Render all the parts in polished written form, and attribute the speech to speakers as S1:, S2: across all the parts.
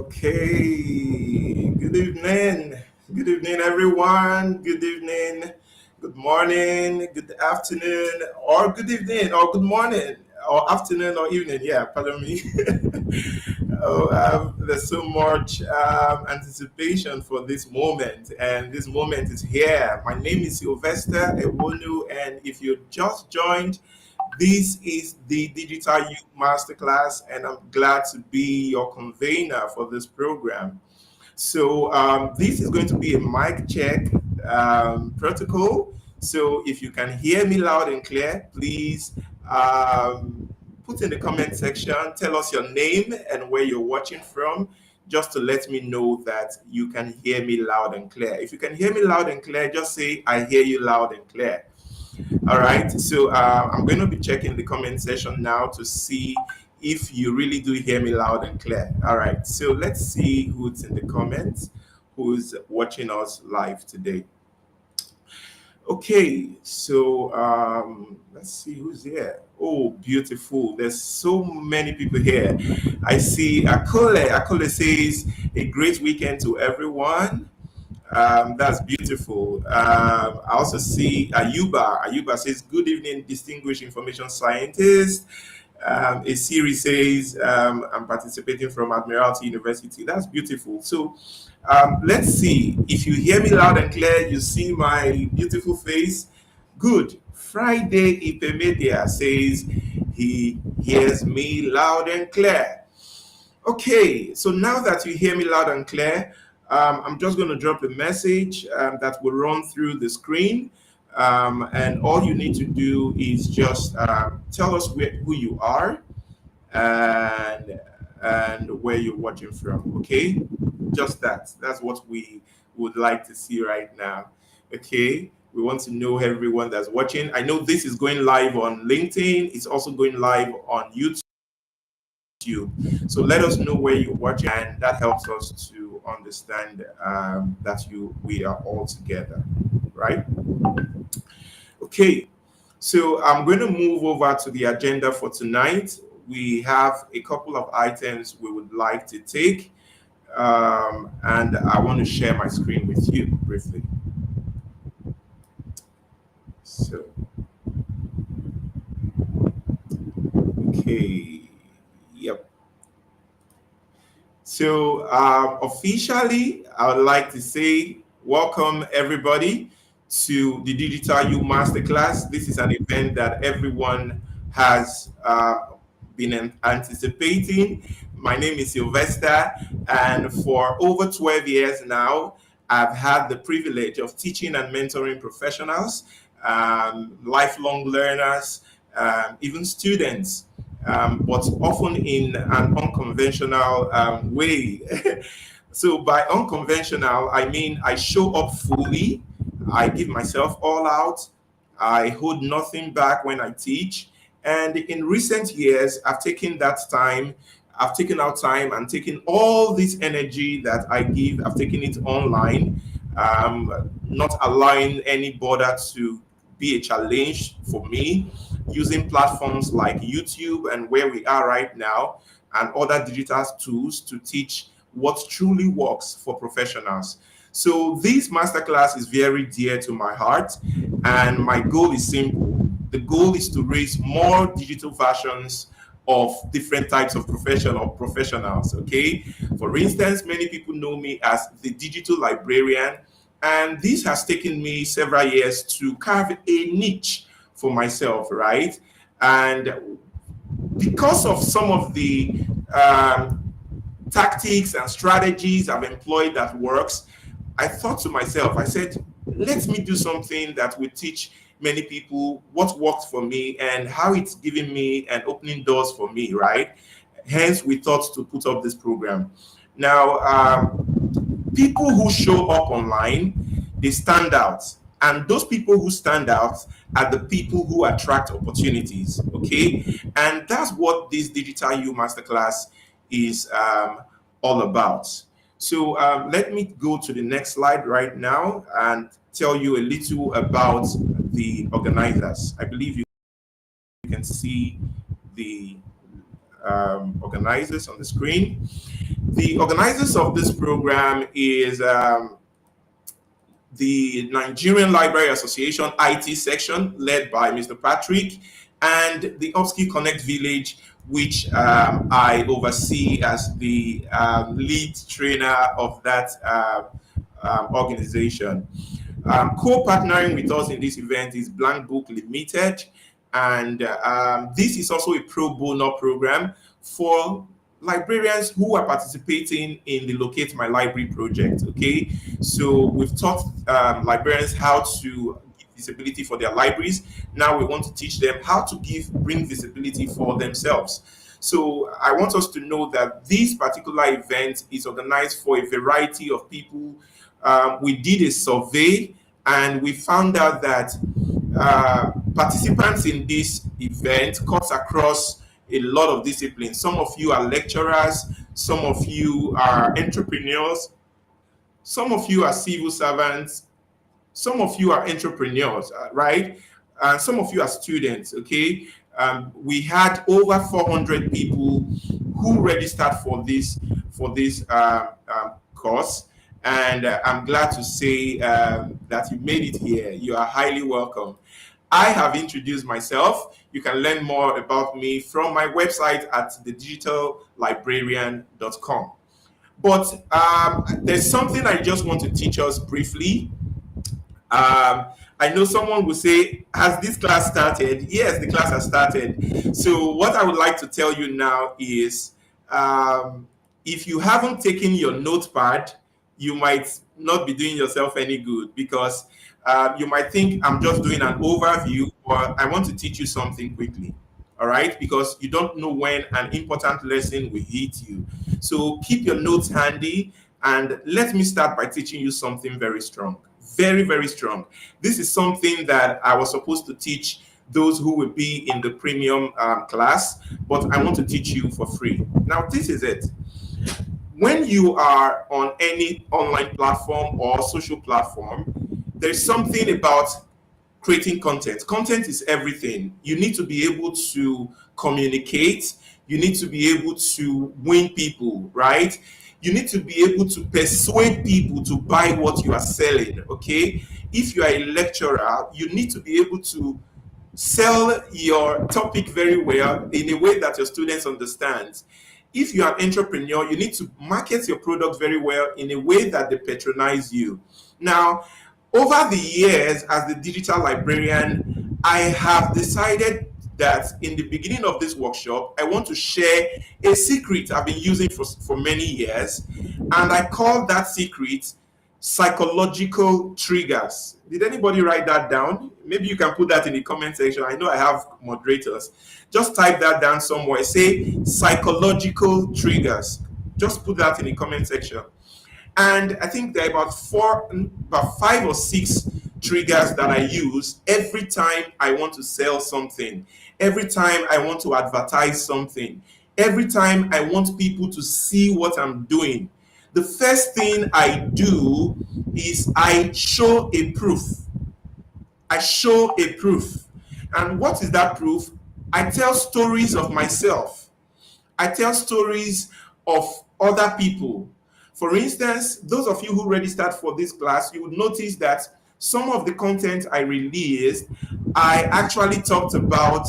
S1: Okay, good evening. Good evening, everyone. Good evening, good morning, good afternoon, or good evening, or good morning, or afternoon, or evening. Yeah, pardon me. There's so much anticipation for this moment, and this moment is here. My name is Sylvester Ewonu, and if you just joined, this is the Digital Youth Masterclass, and I'm glad to be your convener for this program. So, this is going to be a mic check protocol. So, if you can hear me loud and clear, please put in the comment section, tell us your name and where you're watching from, just to let me know that you can hear me loud and clear. If you can hear me loud and clear, just say, I hear you loud and clear. All right, so I'm going to be checking the comment section now to see if you really do hear me loud and clear. All right, so let's see who's in the comments, who's watching us live today. Okay, so let's see who's here. Oh, beautiful. There's so many people here. I see Akole. Akole says, a great weekend to everyone. That's beautiful. I also see Ayuba. Ayuba says, good evening, distinguished information scientist. A series says, I'm participating from Admiralty University. That's beautiful. So let's see. If you hear me loud and clear, you see my beautiful face. Good. Friday Ipemedia says he hears me loud and clear. Okay, so now that you hear me loud and clear, I'm just going to drop a message that will run through the screen. And all you need to do is just tell us who you are and where you're watching from. Okay, just that. That's what we would like to see right now. Okay, we want to know everyone that's watching. I know this is going live on LinkedIn. It's also going live on YouTube. So let us know where you're watching, and that helps us to understand that we are all together, right? Okay, so I'm going to move over to the agenda for tonight. We have a couple of items we would like to take, and I want to share my screen with you briefly. So, okay, yep. So officially, I would like to say welcome everybody to the Digital U Masterclass. This is an event that everyone has been anticipating. My name is Sylvester, and for over 12 years now, I've had the privilege of teaching and mentoring professionals, lifelong learners, even students, but often in an unconventional way. So by unconventional, I mean I show up fully, I give myself all out, I hold nothing back when I teach. And in recent years, I've taken out time and taken all this energy that I give, I've taken it online, not allowing any border to be a challenge for me, using platforms like YouTube and where we are right now and other digital tools to teach what truly works for professionals. So this masterclass is very dear to my heart, and my goal is simple. The goal is to raise more digital versions of different types of professionals. Okay, for instance, many people know me as the Digital Librarian, and this has taken me several years to carve a niche for myself, right? And because of some of the tactics and strategies I've employed that works, I thought to myself, I said, let me do something that will teach many people what worked for me and how it's giving me and opening doors for me, right? Hence, we thought to put up this program. Now, people who show up online, they stand out. And those people who stand out are the people who attract opportunities, okay? And that's what this Digital U Masterclass is all about. So let me go to the next slide right now and tell you a little about the organizers. I believe you can see the organizers on the screen. The organizers of this program is the Nigerian Library Association IT section, led by Mr. Patrick, and the Upskill Connect Village, which I oversee as the lead trainer of that organization. Co-partnering with us in this event is BlankBook Limited, and this is also a pro bono program for librarians who are participating in the Locate My Library project. Okay, so we've taught librarians how to give visibility for their libraries. Now we want to teach them how to bring visibility for themselves. So I want us to know that this particular event is organized for a variety of people. We did a survey and we found out that participants in this event cuts across a lot of disciplines. Some of you are lecturers, some of you are entrepreneurs, some of you are civil servants, some of you are entrepreneurs, right? And some of you are students, okay? We had over 400 people who registered for this course, and I'm glad to say that you made it here. You are highly welcome. I have introduced myself. You can learn more about me from my website at thedigitallibrarian.com. But there's something I just want to teach us briefly. I know someone will say, has this class started? Yes, the class has started. So what I would like to tell you now is, if you haven't taken your notepad, you might not be doing yourself any good, because you might think I'm just doing an overview, or I want to teach you something quickly. All right, because you don't know when an important lesson will hit you. So keep your notes handy, and let me start by teaching you something very strong. Very, very strong. This is something that I was supposed to teach those who will be in the premium class, but I want to teach you for free. Now, this is it. When you are on any online platform or social platform, there's something about creating content. Content is everything. You need to be able to communicate. You need to be able to win people, right? You need to be able to persuade people to buy what you are selling, okay? If you are a lecturer, you need to be able to sell your topic very well in a way that your students understand. If you are an entrepreneur, you need to market your product very well in a way that they patronize you. Now, over the years as the digital librarian, I have decided that in the beginning of this workshop, I want to share a secret I've been using for many years, and I call that secret psychological triggers. Did anybody write that down? Maybe you can put that in the comment section. I know I have moderators. Just type that down somewhere. Say psychological triggers. Just put that in the comment section. And I think there are about 5 or 6 triggers that I use every time I want to sell something, every time I want to advertise something, every time I want people to see what I'm doing. The first thing I do is I show a proof. I show a proof. And what is that proof? I tell stories of myself. I tell stories of other people. For instance, those of you who registered for this class, you would notice that some of the content I released, I actually talked about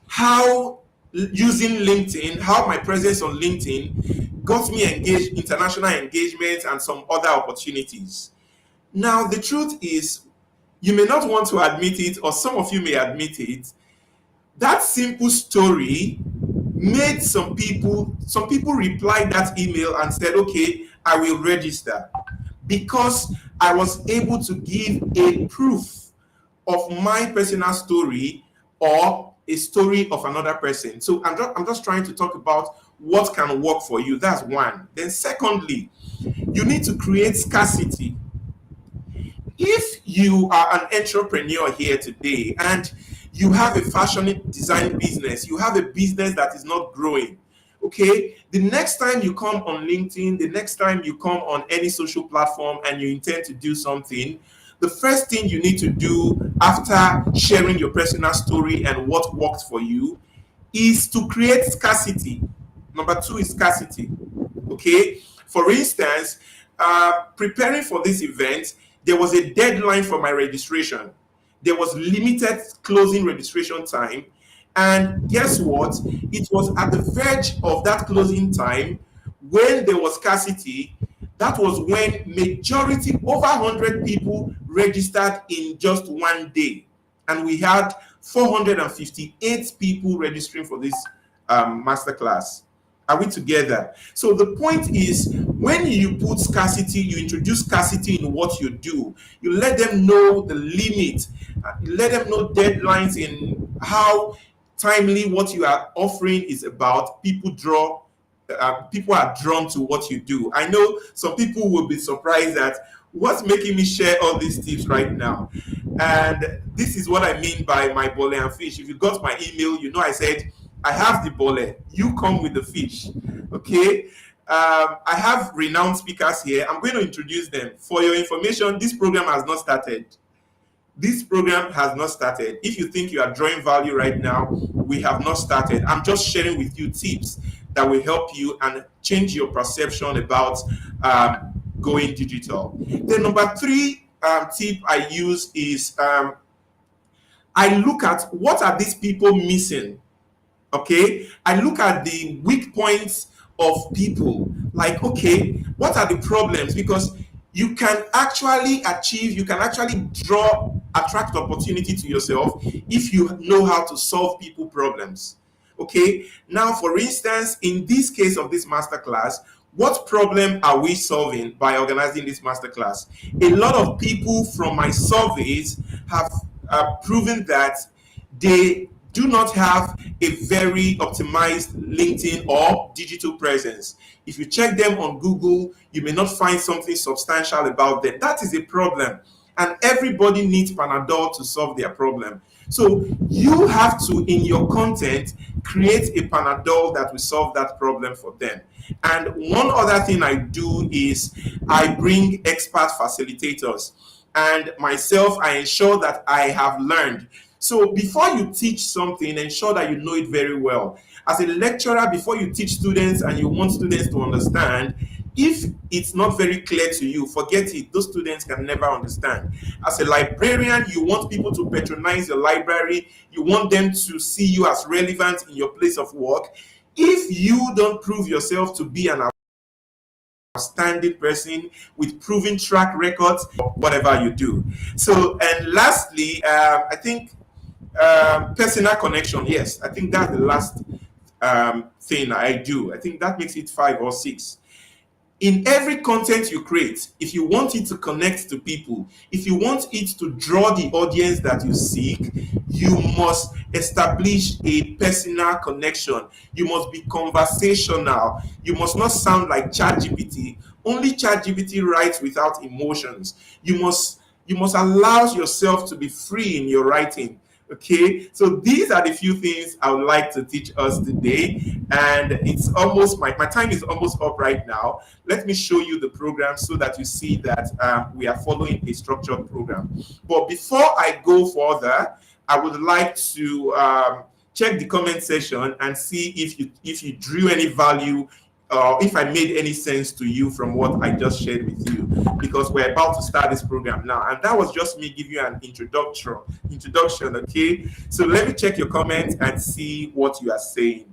S1: how using LinkedIn, how my presence on LinkedIn got me engaged, international engagements, and some other opportunities. Now, the truth is, you may not want to admit it, or some of you may admit it, that simple story made some people replied that email and said, okay, I will register, because I was able to give a proof of my personal story or a story of another person. So I'm just trying to talk about what can work for you. That's one. Then secondly, you need to create scarcity. If you are an entrepreneur here today and you have a fashion design business, you have a business that is not growing, okay, the next time you come on LinkedIn, the next time you come on any social platform and you intend to do something, the first thing you need to do after sharing your personal story and what worked for you is to create scarcity. Number two is scarcity. Okay. For instance, preparing for this event, there was a deadline for my registration. There was limited closing registration time. And guess what? It was at the verge of that closing time when there was scarcity. That was when majority, over 100 people registered in just one day. And we had 458 people registering for this masterclass. Are we together? So the point is, when you put scarcity, you introduce scarcity in what you do. You let them know the limit. You let them know deadlines in how timely what you are offering is about. People are drawn to what you do. I know some people will be surprised at what's making me share all these tips right now. And this is what I mean by my bole and fish. If you got my email, you know I said, I have the bole, you come with the fish. Okay. I have renowned speakers here. I'm going to introduce them. For your information, this program has not started. This program has not started. If you think you are drawing value right now, we have not started. I'm just sharing with you tips that will help you and change your perception about going digital. The number three tip I use is I look at what are these people missing. Okay, I look at the weak points of people. Like, okay, what are the problems? Because you can actually attract opportunity to yourself if you know how to solve people problems. Okay, now for instance, in this case of this masterclass, what problem are we solving by organizing this masterclass? A lot of people from my surveys have proven that they do not have a very optimized LinkedIn or digital presence. If you check them on Google, you may not find something substantial about them. That is a problem. And everybody needs Panadol to solve their problem. So you have to, in your content, create a Panadol that will solve that problem for them. And one other thing I do is I bring expert facilitators. And myself, I ensure that I have learned. So before you teach something, ensure that you know it very well. As a lecturer, before you teach students and you want students to understand, if it's not very clear to you, forget it. Those students can never understand. As a librarian, you want people to patronize your library. You want them to see you as relevant in your place of work. If you don't prove yourself to be an outstanding person with proven track records, whatever you do. So, and lastly, I think personal connection. Yes, I think that's the last thing I do. I think that makes it 5 or 6. In every content you create, if you want it to connect to people, if you want it to draw the audience that you seek, you must establish a personal connection. You must be conversational. You must not sound like ChatGPT. Only ChatGPT writes without emotions. You must allow yourself to be free in your writing. Okay, so these are the few things I would like to teach us today, and it's almost my time is almost up right now. Let me show you the program so that you see that we are following a structured program. But before I go further, I would like to check the comment section and see if you drew any value, if I made any sense to you from what I just shared with you, because we're about to start this program now. And that was just me giving you an introduction, okay? So let me check your comments and see what you are saying.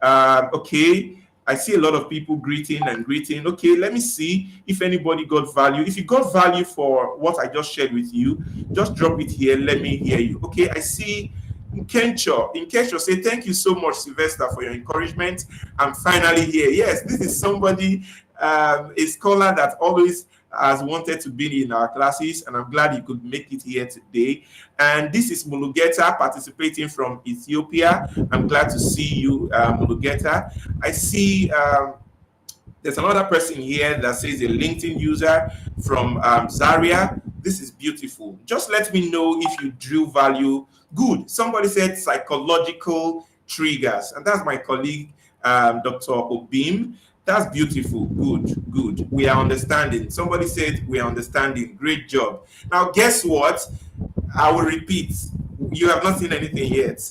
S1: Okay, I see a lot of people greeting. Okay, let me see if anybody got value. If you got value for what I just shared with you, just drop it here. Let me hear you. Okay, I see Nkencho say, thank you so much, Sylvester, for your encouragement. I'm finally here. Yes, this is somebody, a scholar that always has wanted to be in our classes, and I'm glad you could make it here today. And this is Mulugeta participating from Ethiopia. I'm glad to see you, Mulugeta. I see there's another person here that says a LinkedIn user from Zaria. This is beautiful. Just let me know if you drew value. Good. Somebody said psychological triggers, and that's my colleague, Dr. Obim. That's beautiful. Good. We are understanding. Somebody said we are understanding. Great job. Now, guess what? I will repeat. You have not seen anything yet.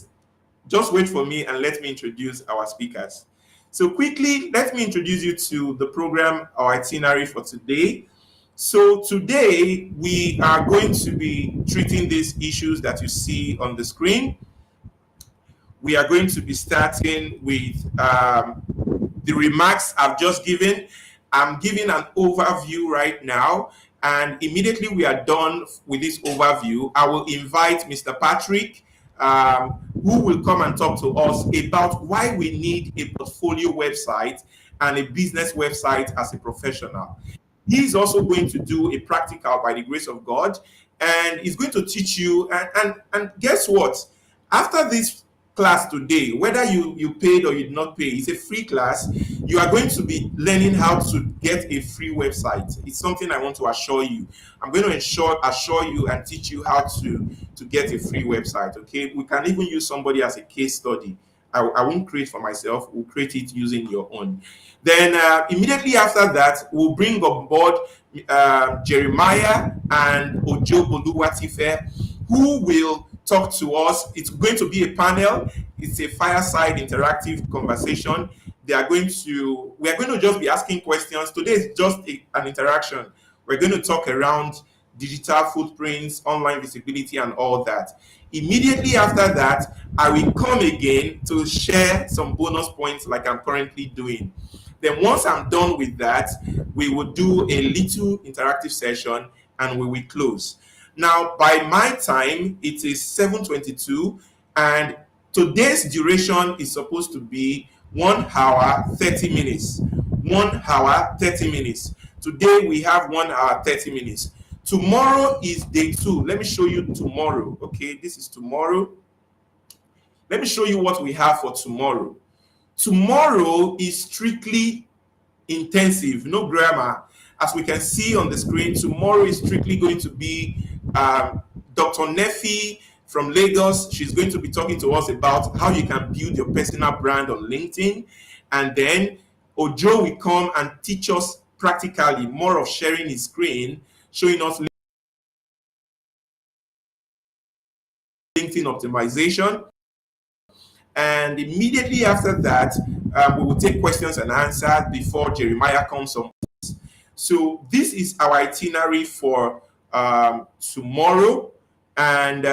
S1: Just wait for me and let me introduce our speakers. So quickly, let me introduce you to the program, our itinerary for today. So today we are going to be treating these issues that you see on the screen. We are going to be starting with the remarks I've just given. I'm giving an overview right now, and immediately we are done with this overview, I will invite Mr. Patrick, who will come and talk to us about why we need a portfolio website and a business website as a professional. He's also going to do a practical by the grace of God, and he's going to teach you. And guess what? After this class today, whether you paid or you did not pay, it's a free class. You are going to be learning how to get a free website. It's something I want to assure you. I'm going to assure you and teach you how to get a free website. Okay, we can even use somebody as a case study. I won't create for myself. We'll create it using your own. Then immediately after that, we'll bring on board Jeremiah and Ojo Boluwatife, who will talk to us. It's going to be a panel. It's a fireside interactive conversation. We are going to just be asking questions. Today is just an interaction. We're going to talk around digital footprints, online visibility, and all that. Immediately after that, I will come again to share some bonus points like I'm currently doing. Then once I'm done with that, we will do a little interactive session and we will close. Now, by my time, it is 7:22, and today's duration is supposed to be 1 hour 30 minutes. 1 hour 30 minutes. Today we have 1 hour 30 minutes. Tomorrow is day 2. Let me show you tomorrow. Okay, this is tomorrow. Let me show you what we have for tomorrow. Tomorrow is strictly intensive, no grammar. As we can see on the screen, tomorrow is strictly going to be Dr. Nefi from Lagos. She's going to be talking to us about how you can build your personal brand on LinkedIn. And then Ojo will come and teach us practically more of sharing his screen, showing us LinkedIn optimization. And immediately after that, we will take questions and answers before Jeremiah comes on. So this is our itinerary for tomorrow. And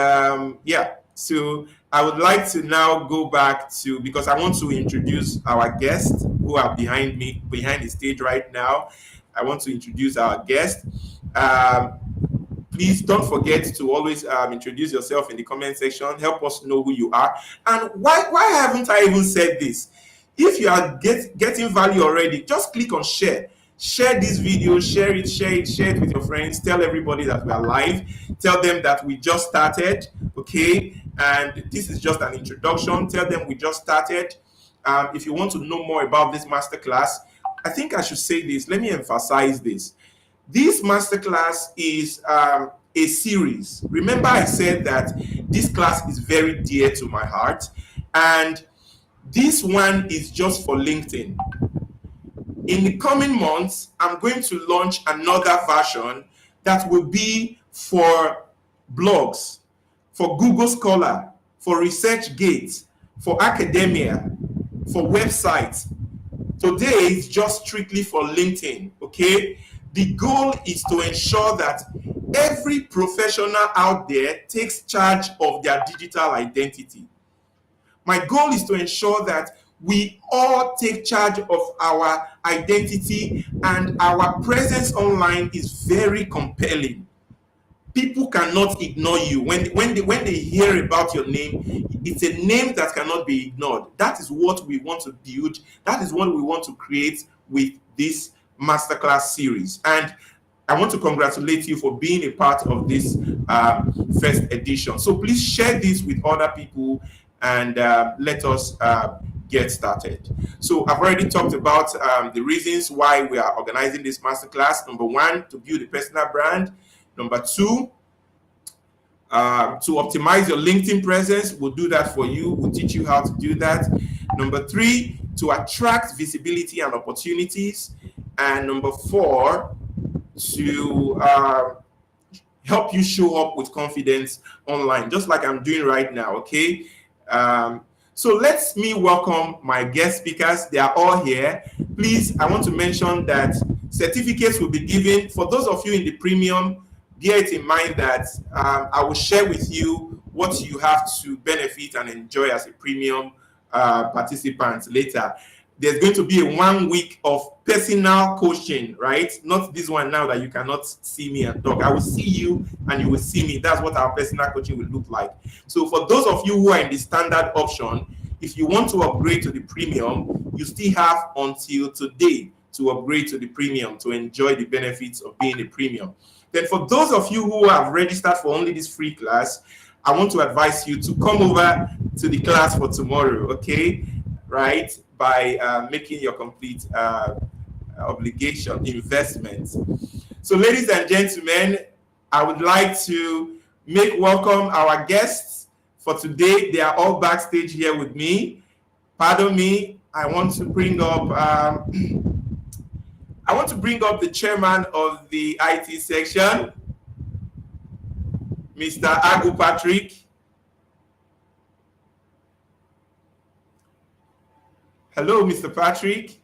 S1: yeah, so I would like to now go back to, because I want to introduce our guests who are behind me, behind the stage right now. I want to introduce our guests. Please don't forget to always introduce yourself in the comment section. Help us know who you are. And why haven't I even said this? If you are getting value already, just click on share. Share this video, share it with your friends. Tell everybody that we are live. Tell them that we just started, okay? And this is just an introduction. Tell them we just started. If you want to know more about this masterclass, I think I should say this. Let me emphasize this. This masterclass is a series. Remember, I said that this class is very dear to my heart, and this one is just for LinkedIn. In the coming months, I'm going to launch another version that will be for blogs, for Google Scholar, for ResearchGate, for academia, for websites. Today is just strictly for LinkedIn, okay? The goal is to ensure that every professional out there takes charge of their digital identity. My goal is to ensure that we all take charge of our identity, and our presence online is very compelling. People cannot ignore you. When they hear about your name, it's a name that cannot be ignored. That is what we want to build. That is what we want to create with this masterclass series. And I want to congratulate you for being a part of this first edition. So please share this with other people and let us get started. So I've already talked about the reasons why we are organizing this masterclass. Number 1, to build a personal brand. Number 2, to optimize your LinkedIn presence. We'll do that for you. We'll teach you how to do that. Number 3, to attract visibility and opportunities. And number 4, to help you show up with confidence online, just like I'm doing right now, okay? So let me welcome my guest speakers. They are all here. Please, I want to mention that certificates will be given. For those of you in the premium, bear it in mind that I will share with you what you have to benefit and enjoy as a premium participant later. There's going to be a 1 week of personal coaching, right? Not this one now that you cannot see me and talk. I will see you and you will see me. That's what our personal coaching will look like. So for those of you who are in the standard option, if you want to upgrade to the premium, you still have until today to upgrade to the premium to enjoy the benefits of being a premium. Then for those of you who have registered for only this free class, I want to advise you to come over to the class for tomorrow, okay? Right? By making your complete obligation investment. So ladies and gentlemen, I would like to make welcome our guests for today. They are all backstage here with me. Pardon me, I want to bring up the chairman of the IT section, Mr. Agu Patrick. Hello, Mr. Patrick.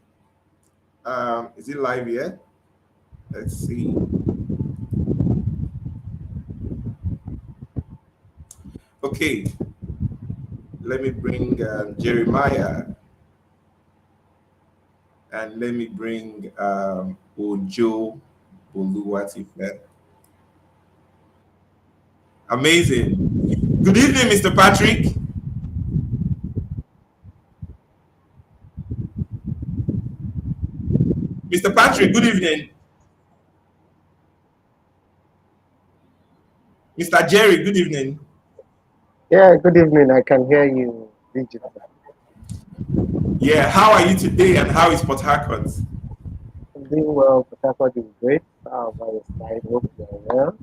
S1: Is it live yet? Let's see. Okay. Let me bring Jeremiah. And let me bring Ojo Boluwatife. Amazing. Good evening, Mr. Patrick. Mr. Patrick, good evening. Mr. Jerry, good evening.
S2: Yeah, good evening. I can hear you digital.
S1: Yeah, how are you today and how is Port Harcourt?
S2: I'm doing well. Port Harcourt is great. How about your side? Hope you're well.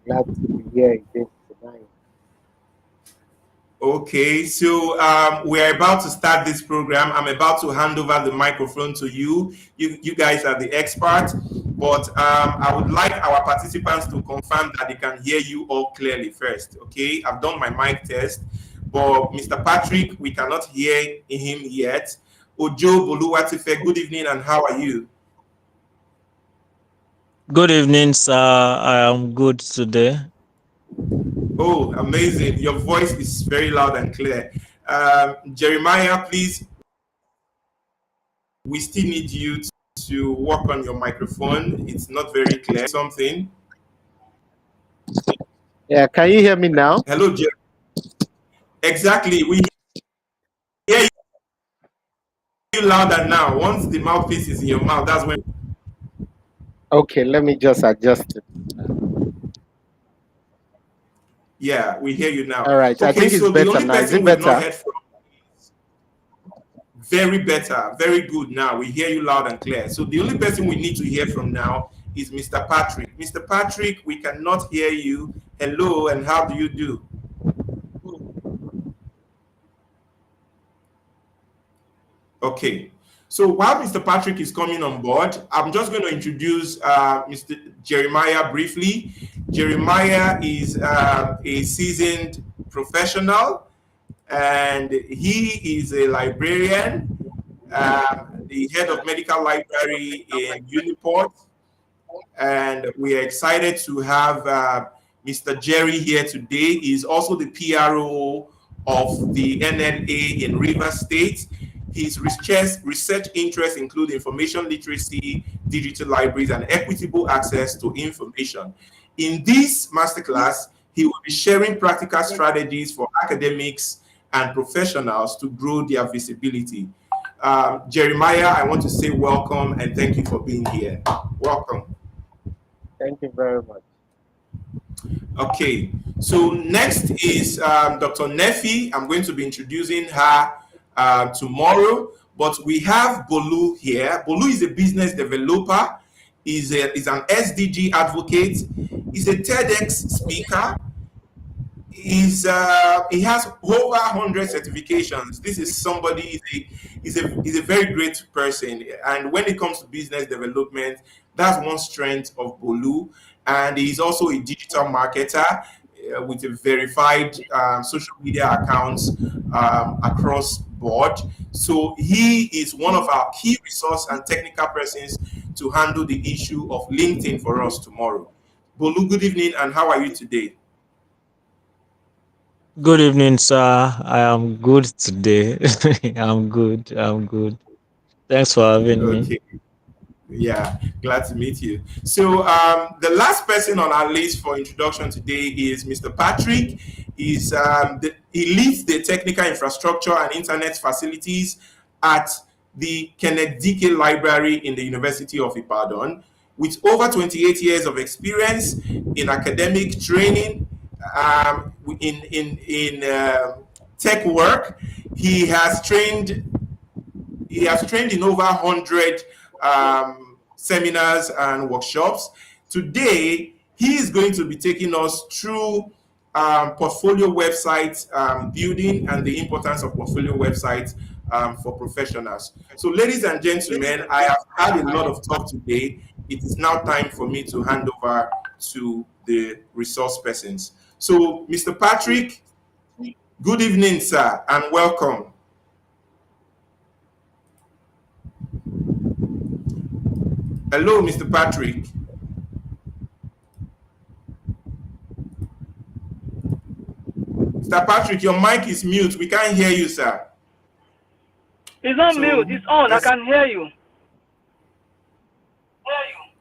S2: Glad to be here again tonight.
S1: Okay, so we're about to start this program. I'm about to hand over the microphone to you. You guys are the experts, but I would like our participants to confirm that they can hear you all clearly first. Okay, I've done my mic test, but Mr. Patrick, we cannot hear him yet. Ojo Boluwatife, good evening, and how are you?
S3: Good evening, sir. I am good today.
S1: Oh, amazing. Your voice is very loud and clear. Jeremiah, please, we still need you to work on your microphone. It's not very clear. Something.
S2: Yeah, can you hear me now?
S1: Hello, Jerry. Exactly. We hear you louder now. Once the mouthpiece is in your mouth, that's when.
S2: Okay, let me just adjust it.
S1: Yeah, we hear you now.
S2: All right,
S1: okay,
S2: I think
S1: so
S2: it's better
S1: the only
S2: now.
S1: person
S2: Is it
S1: we've not
S2: better?
S1: heard from. Very better, very good now. We hear you loud and clear. So the only person we need to hear from now is Mr. Patrick. Mr. Patrick, we cannot hear you. Hello, and how do you do? Okay. So while Mr. Patrick is coming on board, I'm just going to introduce Mr. Jeremiah briefly. Jeremiah is a seasoned professional, and he is a librarian, the head of medical library in Uniport. And we are excited to have Mr. Jerry here today. He's also the PRO of the NLA in Rivers State. His research interests include information literacy, digital libraries, and equitable access to information. In this masterclass, he will be sharing practical strategies for academics and professionals to grow their visibility. Jeremiah, I want to say welcome and thank you for being here. Welcome.
S2: Thank you very much.
S1: Okay, so next is Dr. Nefi. I'm going to be introducing her tomorrow, but we have Bolu here. Bolu is a business developer, is an SDG advocate, is a TEDx speaker, he has over 100 certifications. This is somebody, he's a very great person, and when it comes to business development, that's one strength of Bolu. And he's also a digital marketer. with a verified social media accounts across board. So he is one of our key resource and technical persons to handle the issue of LinkedIn for us tomorrow. Bolu, good evening, and how are you today?
S3: Good evening, sir. I am good today. I'm good. I'm good. Thanks for having me.
S1: Okay. Yeah, glad to meet you. So the last person on our list for introduction today is Mr. Patrick. He leads the technical infrastructure and internet facilities at the Digital Library in the University of Ibadan. With over 28 years of experience in academic training, in tech work, he has trained in over 100 seminars and workshops. Today, he is going to be taking us through portfolio website building and the importance of portfolio websites for professionals. So, ladies and gentlemen, I have had a lot of talk today. It is now time for me to hand over to the resource persons. So, Mr. Patrick, good evening, sir, and welcome. Hello, Mr. Patrick. Mr. Patrick, your mic is mute. We can't hear you, sir.
S4: It's not mute.
S1: So,
S4: It's on. I can hear you.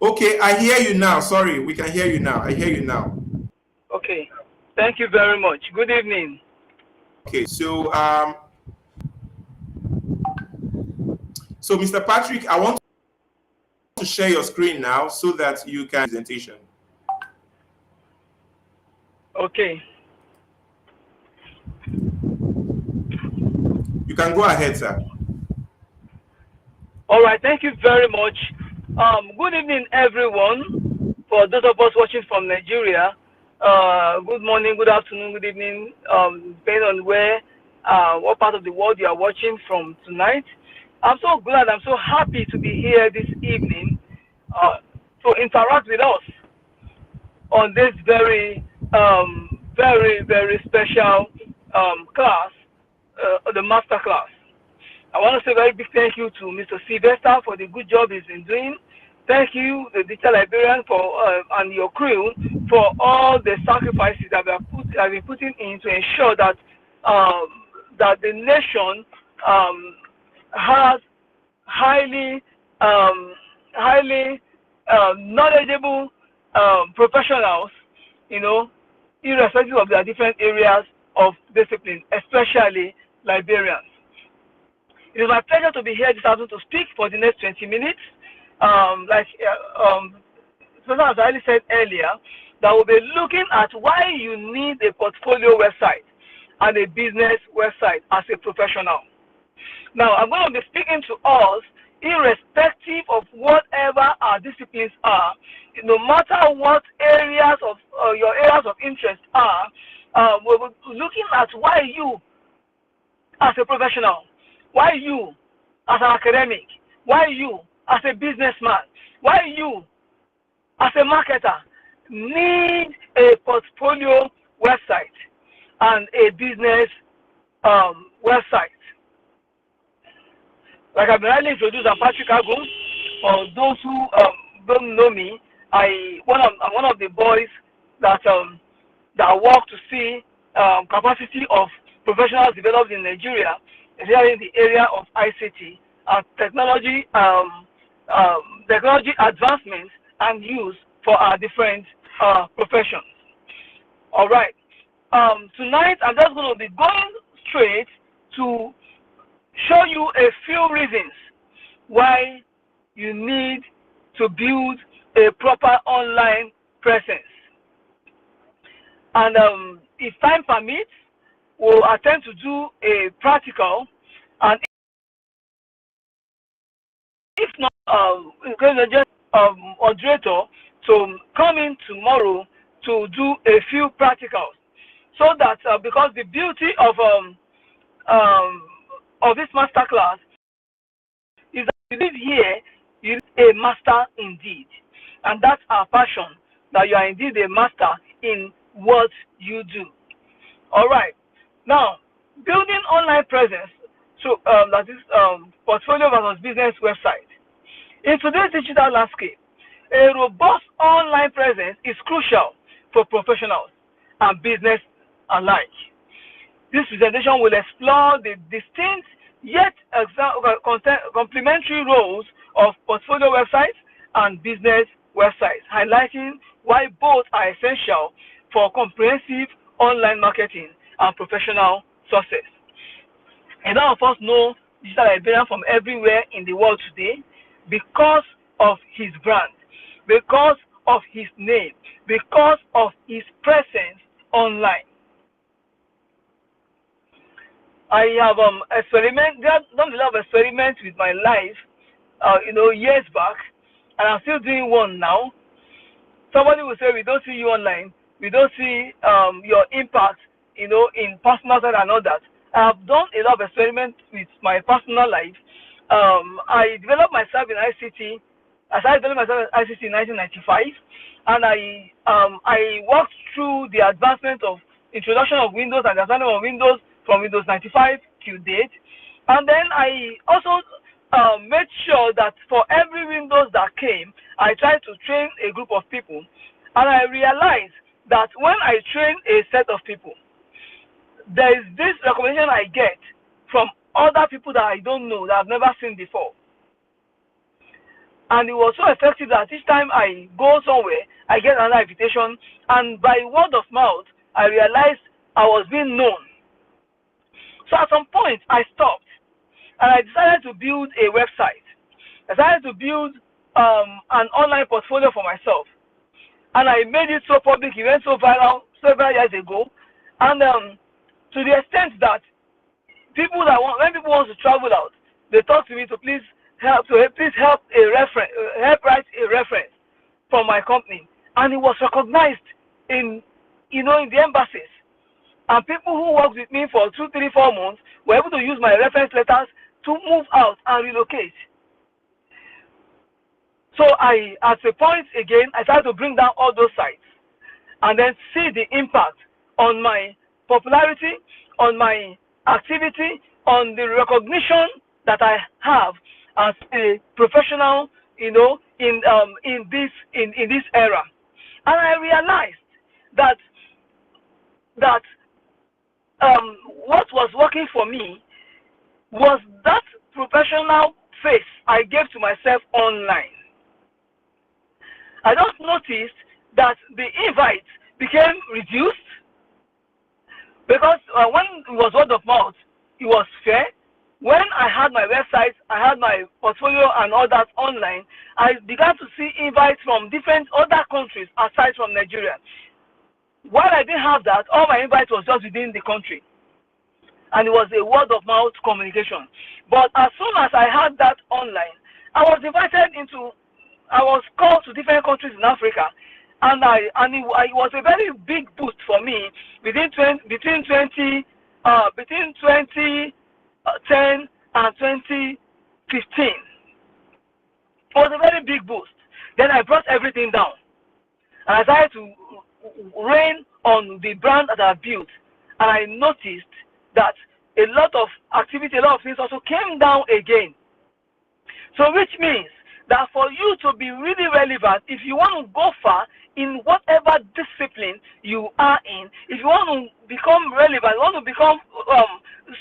S1: okay, I hear you now. Sorry, we can hear you now. I hear you now.
S4: Okay. Thank you very much. Good evening.
S1: Okay, so Mr. Patrick, I want to share your screen now so that you can presentation.
S4: Okay.
S1: You can go ahead, sir.
S4: All right. Thank you very much. Good evening, everyone. For those of us watching from Nigeria, good morning, good afternoon, good evening, depending on where, what part of the world you are watching from tonight. I'm so glad, I'm so happy to be here this evening to interact with us on this very, very special class, the Masterclass. I want to say a very big thank you to Mr. Sylvester for the good job he's been doing. Thank you, the Digital Librarian, and your crew for all the sacrifices that have been putting in to ensure that that the nation has highly knowledgeable professionals, irrespective of their different areas of discipline, especially librarians. It is my pleasure to be here this afternoon to speak for the next 20 minutes. Professor has already said earlier, that we'll be looking at why you need a portfolio website and a business website as a professional. Now, I'm going to be speaking to us irrespective of whatever our disciplines are, no matter what areas of your areas of interest are. We're looking at why you, as a professional, why you, as an academic, why you, as a businessman, why you, as a marketer, need a portfolio website and a business website. Like I've been rightly introduced, I'm Patrick Agum. For those who don't know me, I'm one of the boys that work to see capacity of professionals developed in Nigeria, especially in the area of ICT and technology, technology advancements and use for our different professions. All right. Tonight, I'm just going to be going straight to show you a few reasons why you need to build a proper online presence. And if time permits, we'll attempt to do a practical, and if not, we're going to just moderator to come in tomorrow to do a few practicals, so that because the beauty of this masterclass is that you live here, you're a master indeed, and that's our passion, that you are indeed a master in what you do. All right. Now, building online presence, so that is portfolio versus business website. In today's digital landscape, a robust online presence is crucial for professionals and business alike. This presentation will explore the distinct yet complementary roles of portfolio websites and business websites, highlighting why both are essential for comprehensive online marketing and professional success. And all of us know digital librarian from everywhere in the world today because of his brand, because of his name, because of his presence online. I have done a lot of experiments with my life, years back, and I'm still doing one now. Somebody will say, we don't see you online, we don't see your impact, in personal side and all that. I have done a lot of experiments with my personal life. I developed myself in ICT. I started developing myself in ICT in 1995, and I walked through the advancement of introduction of Windows and the advancement of Windows from Windows 95 to date. And then I also made sure that for every Windows that came, I tried to train a group of people. And I realized that when I train a set of people, there is this recommendation I get from other people that I don't know, that I've never seen before. And it was so effective that each time I go somewhere, I get another invitation. And by word of mouth, I realized I was being known. So at some point, I stopped, and I decided to build a website. I decided to build an online portfolio for myself, and I made it so public. It went so viral several years ago, and to the extent that when people want to travel out, they talk to me to please help write a reference from my company, and it was recognized in the embassies. And people who worked with me for 2, 3, 4 months were able to use my reference letters to move out and relocate. So at a point again, I started to bring down all those sites and then see the impact on my popularity, on my activity, on the recognition that I have as a professional, in this era. And I realized that what was working for me was that professional face I gave to myself online. I just noticed that the invites became reduced because when it was word of mouth, it was fair. When I had my website, I had my portfolio and all that online, I began to see invites from different other countries aside from Nigeria. While I didn't have that, all my invites was just within the country. And it was a word of mouth communication. But as soon as I had that online, I was called to different countries in Africa. And it was a very big boost for me between 2010 and 2015. It was a very big boost. Then I brought everything down. And I started to rein on the brand that I built. And I noticed that a lot of activity, a lot of things also came down again. So which means that for you to be really relevant, if you want to go far in whatever discipline you are in, if you want to become relevant, you want to become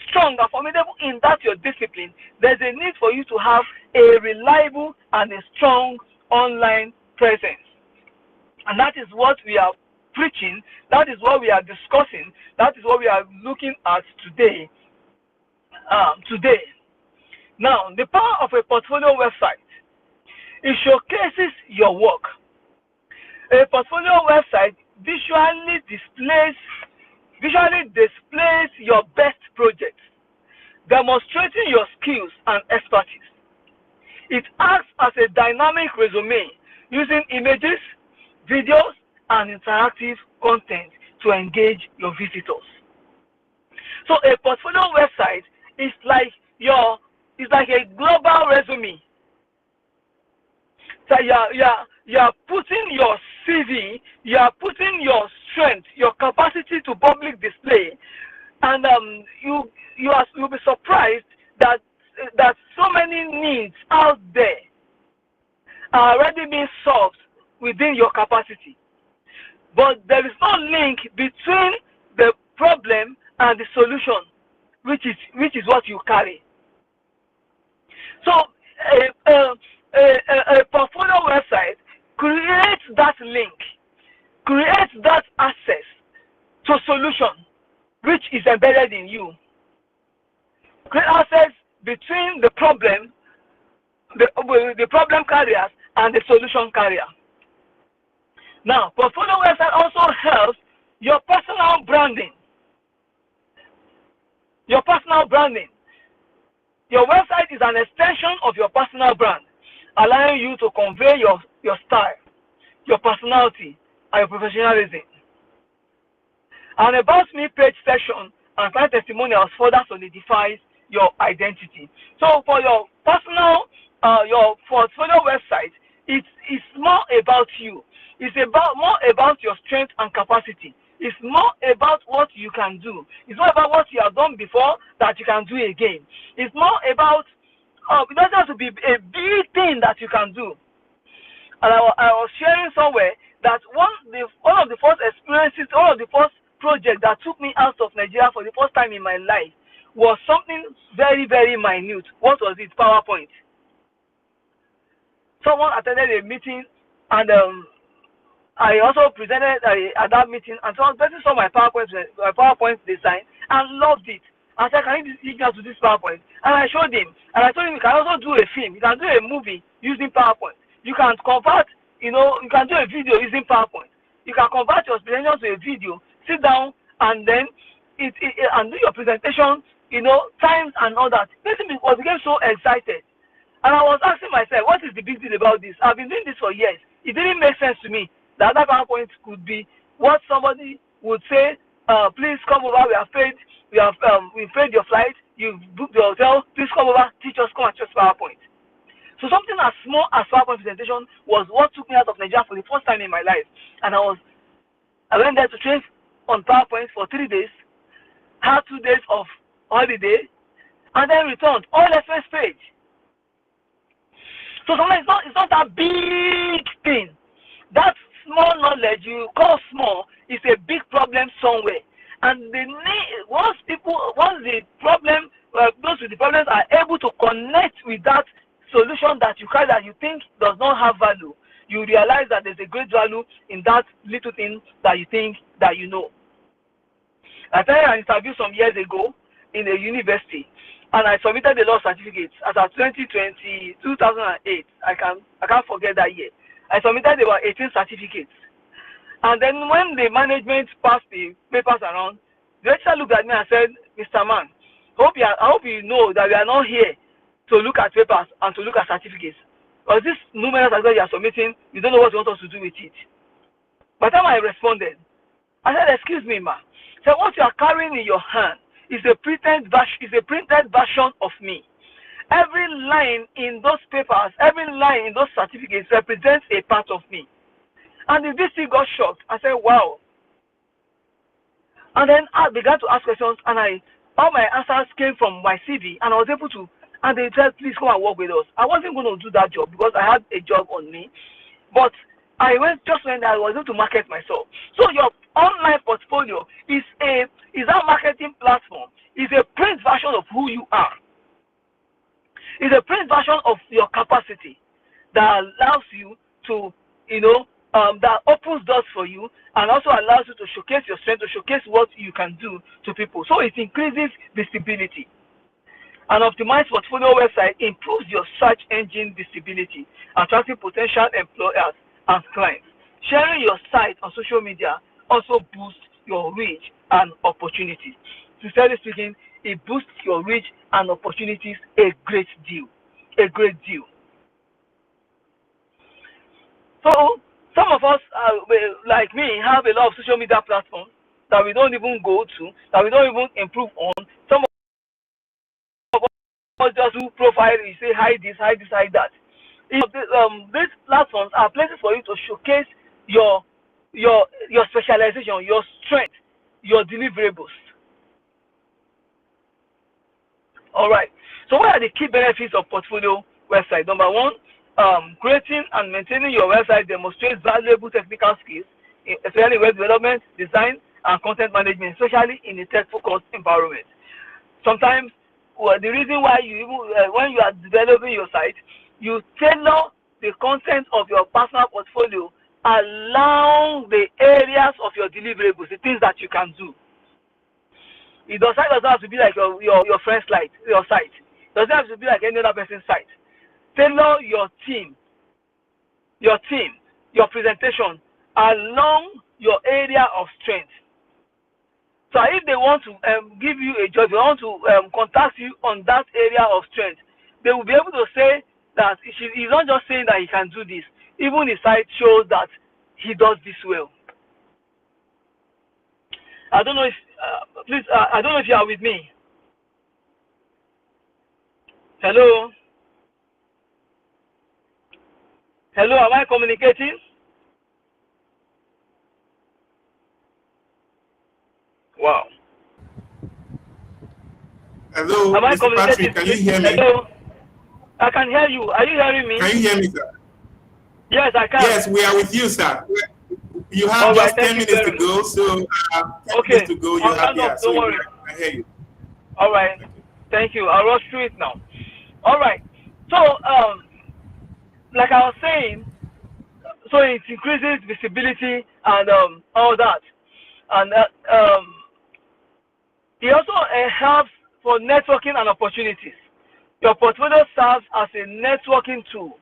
S4: strong and formidable in that your discipline, there's a need for you to have a reliable and a strong online presence. And that is what we are preaching, that is what we are discussing, that is what we are looking at today. Now, the power of a portfolio website, it showcases your work. A portfolio website visually displays your best projects, demonstrating your skills and expertise. It acts as a dynamic resume using images, videos, and interactive content to engage your visitors. So a portfolio website is like a global resume. So you are putting your CV, you are putting your strength, your capacity to public display, and you'll be surprised that so many needs out there are already being solved within your capacity. But there is no link between the problem and the solution, which is what you carry. So a portfolio website creates that link, creates that access to solution, which is embedded in you. Create access between the problem carriers and the solution carrier. Now, portfolio website also helps your personal branding. Your personal branding. Your website is an extension of your personal brand, allowing you to convey your style, your personality, and your professionalism. An About Me page section and client testimonials further solidifies your identity. So for your personal, your portfolio website, it's more about you. It's more about your strength and capacity. It's more about what you can do. It's not about what you have done before that you can do again. It's more about, it doesn't have to be a big thing that you can do. And I was sharing somewhere that one of the first experiences, one of the first projects that took me out of Nigeria for the first time in my life was something very, very minute. What was it? PowerPoint. Someone attended a meeting, and I also presented at that meeting, and so person saw my PowerPoint design and loved it. I said, "Can you teach us to this PowerPoint?" And I showed him, and I told him, "You can also do a film. You can do a movie using PowerPoint. You can convert, you can do a video using PowerPoint. You can convert your presentation to a video. Sit down and then and do your presentation, times and all that." Person became so excited, and I was asking myself, "What is the big deal about this? I've been doing this for years." It didn't make sense to me. The other PowerPoint could be what somebody would say, "Please come over. We've paid your flight. You've booked the hotel. Please come over. Teach us. Come and teach us PowerPoint." So something as small as PowerPoint presentation was what took me out of Nigeria for the first time in my life. And I went there to train on PowerPoint for 3 days, had 2 days of holiday, and then returned all expense paid. So sometimes it's not a big thing. That small knowledge you call small is a big problem somewhere. And once those with the problems are able to connect with that solution that you carry that you think does not have value, you realize that there's a great value in that little thing that you think that you know. I attended an interview some years ago in a university, and I submitted a lot of certificates as of 2008. I can't forget that year. I submitted about 18 certificates. And then when the management passed the papers around, the lecturer looked at me and said, "Mr. Man, I hope you know that we are not here to look at papers and to look at certificates. Because this numerous certificates you are submitting, you don't know what you want us to do with it." By the time I responded, I said, "Excuse me, ma." So what you are carrying in your hand is a printed version of me. Every line in those papers, every line in those certificates represents a part of me. And the VC got shocked. I said, "Wow." And then I began to ask questions, and all my answers came from my CV, and I was able to, and they said, "Please come and work with us." I wasn't going to do that job because I had a job on me, but I went just when I was able to market myself. So your online portfolio is a marketing platform. It's a print version of who you are. It's a print version of your capacity that allows you to, that opens doors for you and also allows you to showcase your strength, to showcase what you can do to people. So it increases visibility. An optimized portfolio website improves your search engine visibility, attracting potential employers and clients. Sharing your site on social media also boosts your reach and opportunities. Sincerely speaking, it boosts your reach and opportunities a great deal. A great deal. So some of us, like me, have a lot of social media platforms that we don't even go to, that we don't even improve on. Some of us just do profile, you say hide this, hide that. These platforms are places for you to showcase your your specialization, your strength, your deliverables. All right. So what are the key benefits of portfolio website? Number one, creating and maintaining your website demonstrates valuable technical skills, especially web development, design, and content management, especially in a tech-focused environment. Sometimes, the reason why you even when you are developing your site, you tailor the content of your personal portfolio along the areas of your deliverables, the things that you can do. Site doesn't have to be like your friend's site, your site. It doesn't have to be like any other person's site. Tailor your presentation along your area of strength. So if they want to give you a job, they want to contact you on that area of strength, they will be able to say that he's not just saying that he can do this. Even his site shows that he does this well. I don't know if, please, I don't know if you are with me. Hello? Hello, am I communicating? Wow.
S1: Hello,
S4: Am I
S1: Mr. Patrick,
S4: communicating?
S1: can you hear me?
S4: Hello? I can hear you. Are you hearing me?
S1: Can you hear me, sir?
S4: Yes, I can.
S1: Yes, we are with you, sir. You have
S4: All
S1: just
S4: right,
S1: 10 minutes to go, so 10
S4: okay.
S1: minutes to go. You have, yeah, so
S4: don't worry.
S1: I hear you.
S4: All right. Thank you. I'll rush through it now. All right. So, like I was saying, so it increases visibility and all that. And it also helps for networking and opportunities. Your portfolio serves as a networking tool,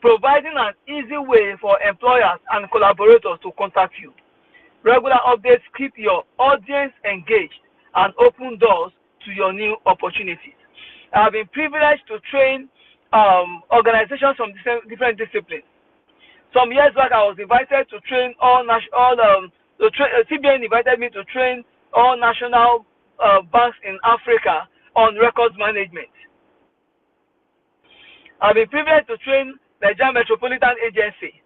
S4: providing an easy way for employers and collaborators to contact you. Regular updates keep your audience engaged and open doors to your new opportunities. I have been privileged to train organizations from different disciplines. Some years back, I was invited to train CBN invited me to train all national banks in Africa on records management. I've been privileged to train the Nigerian Metropolitan Agency.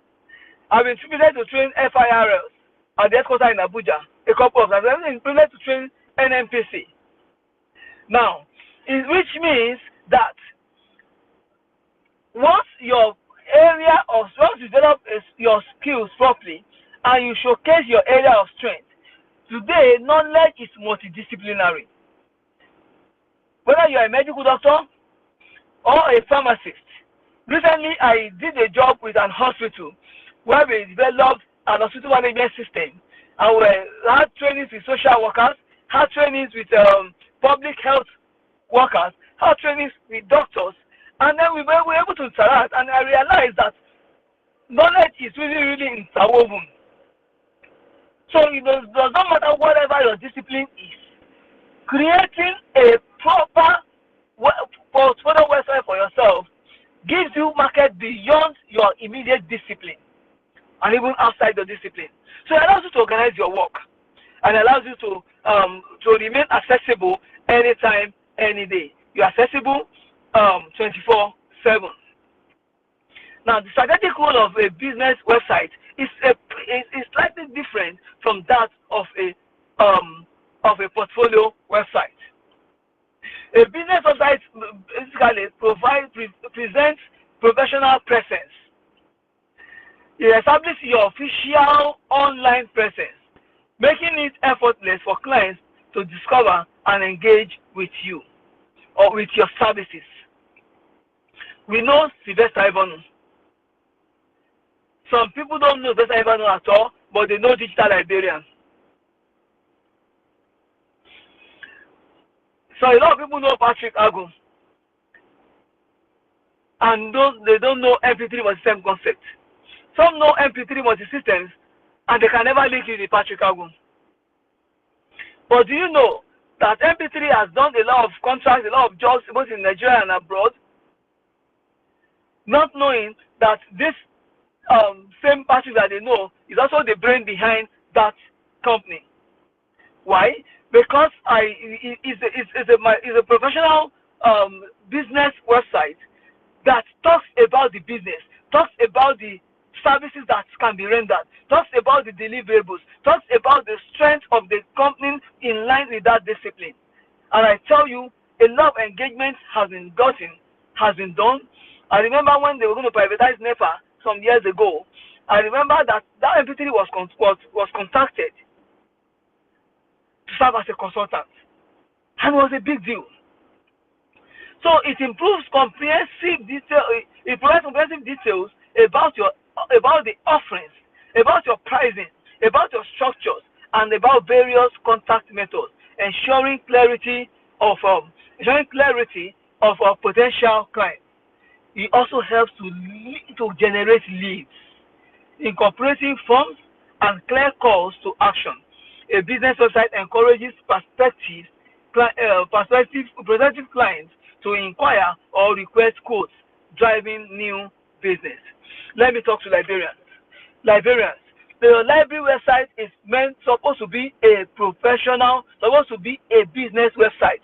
S4: I've been privileged to train FIRLs at the headquarters in Abuja. A couple of times. I've been privileged to train NMPC. Now, which means that once you develop your skills properly and you showcase your area of strength, today knowledge is multidisciplinary. Whether you are a medical doctor or a pharmacist. Recently, I did a job with an hospital where we developed an hospital management system, and we had trainings with social workers, had trainings with public health workers, had trainings with doctors, and then we were able to interact, and I realized that knowledge is really interwoven. So it does not matter whatever your discipline is. Creating a proper portfolio website for yourself gives you market beyond your immediate discipline and even outside the discipline. So it allows you to organize your work and allows you to remain accessible anytime, any day. You're accessible 24/7. Now, the strategic role of a business website is slightly different from that of a portfolio website. A business website basically presents professional presence. You establish your official online presence, making it effortless for clients to discover and engage with you or with your services. We know Sylvester Ivanu. Some people don't know Sylvester Ivanu at all, but they know Digital Librarian. So a lot of people know Patrick Agum, and they don't know MP3 multi-system concept. Some know MP3 multi-systems, and they can never link you with Patrick Agum. But do you know that MP3 has done a lot of contracts, a lot of jobs both in Nigeria and abroad, not knowing that this same Patrick that they know is also the brain behind that company. Why? Because it's a professional business website that talks about the business, talks about the services that can be rendered, talks about the deliverables, talks about the strength of the company in line with that discipline. And I tell you, a lot of engagement has been done. I remember when they were going to privatize NEPA some years ago. I remember that MP3 was contacted to serve as a consultant, and it was a big deal. So it improves comprehensive detail. It provides comprehensive details about the offerings, about your pricing, about your structures, and about various contact methods, ensuring clarity of potential clients. It also helps to generate leads, incorporating forms and clear calls to action. A business website encourages prospective clients to inquire or request quotes, driving new business. Let me talk to librarians. The library website is supposed to be a professional, supposed to be a business website.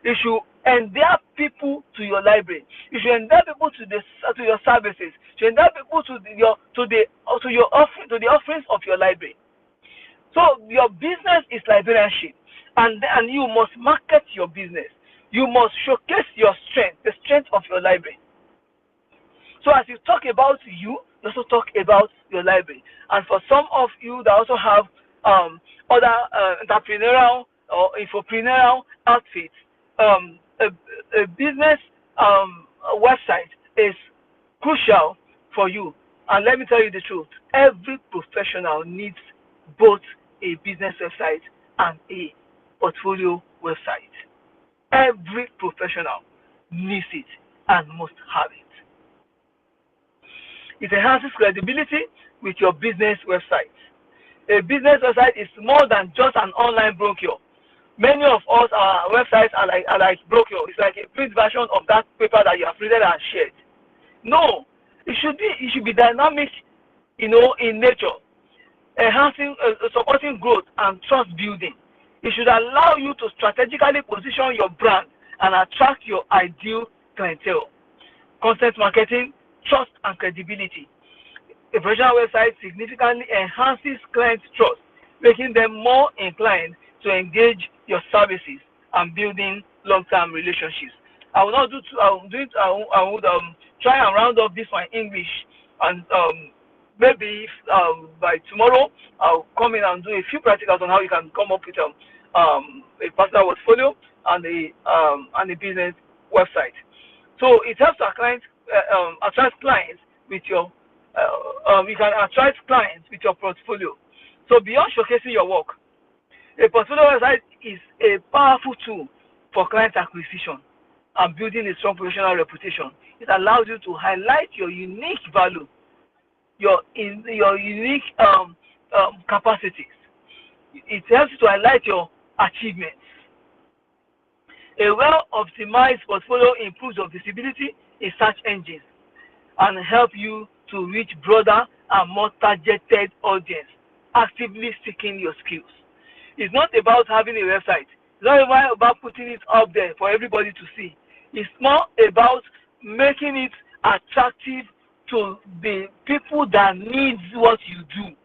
S4: You should endear people to your library. You should endear people to your services. You should endear people to the offerings of your library. So your business is librarianship, and you must market your business. You must showcase your strength, the strength of your library. So as you talk about you also talk about your library. And for some of you that also have other entrepreneurial or infopreneurial outfits, a business website is crucial for you. And let me tell you the truth, every professional needs both a business website and a portfolio website. Every professional needs it and must have it. It enhances credibility with your business website. A business website is more than just an online brochure. Many of us, our websites are like brochure. It's like a print version of that paper that you have printed and shared. No, it should be dynamic, in nature, enhancing, supporting growth and trust building. It should allow you to strategically position your brand and attract your ideal clientele. Content marketing, trust and credibility. A professional website significantly enhances client trust, making them more inclined to engage your services and building long-term relationships. I will try and round up this one in English, and maybe by tomorrow I'll come in and do a few practicals on how you can come up with a personal portfolio and a business website. So it helps our clients attract clients with your you can attract clients with your portfolio. So beyond showcasing your work, a portfolio website is a powerful tool for client acquisition and building a strong professional reputation. It allows you to highlight your unique value, your unique capacities. It helps you to highlight your achievements. A well-optimized portfolio improves your visibility in search engines and help you to reach broader and more targeted audience actively seeking your skills. It's not about having a website. It's not about putting it up there for everybody to see. It's more about making it attractive to the people that need what you do.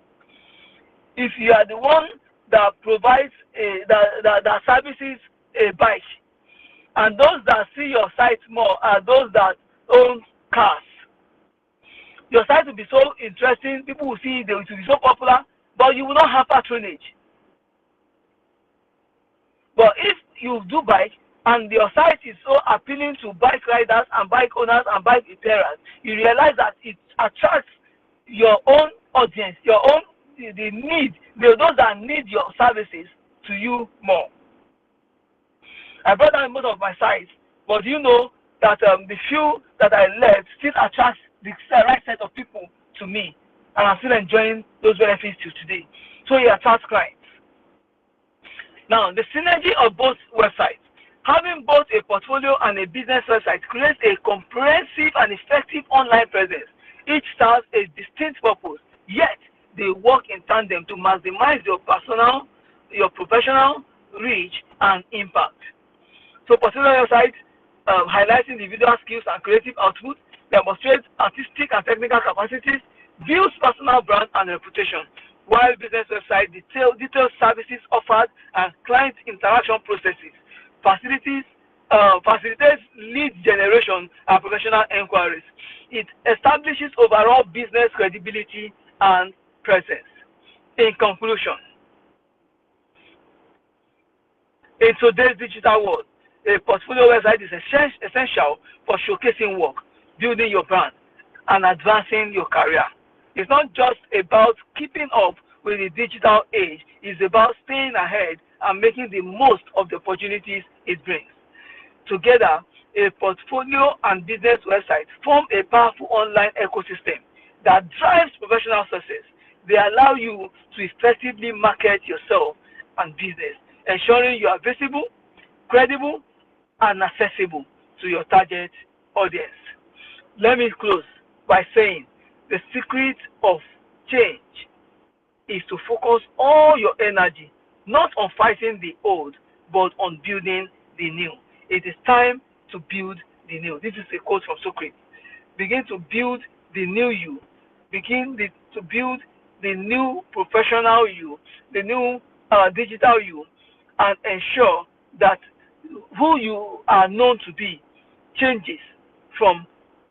S4: If you are the one that provides that services a bike, and those that see your site more are those that own cars, your site will be so interesting, people will see it, it will be so popular, but you will not have patronage. But if you do bike and your site is so appealing to bike riders and bike owners and bike repairers, you realize that it attracts your own audience, the need, those that need your services to you more. I brought down most of my sites, but you know that the few that I left still attracts the right set of people to me, and I'm still enjoying those benefits till today. So it attracts clients. Now, the synergy of both websites. Having both a portfolio and a business website creates a comprehensive and effective online presence. Each serves a distinct purpose, yet they work in tandem to maximize your professional reach and impact. So portfolio websites highlights individual skills and creative output, demonstrate artistic and technical capacities, builds personal brand and reputation, while business website details services offered and client interaction processes, facilities facilitates lead generation and professional inquiries. It establishes overall business credibility and presence. In conclusion, in today's digital world, a portfolio website is essential for showcasing work, building your brand, and advancing your career. It's not just about keeping up with the digital age, it's about staying ahead and making the most of the opportunities it brings. Together, a portfolio and business website form a powerful online ecosystem that drives professional success. They allow you to effectively market yourself and business, ensuring you are visible, credible, and accessible to your target audience. Let me close by saying the secret of change is to focus all your energy not on fighting the old, but on building the new. It is time to build the new. This is a quote from Socrates. Begin to build the new you. To build the new professional you, the new digital you, and ensure that who you are known to be changes from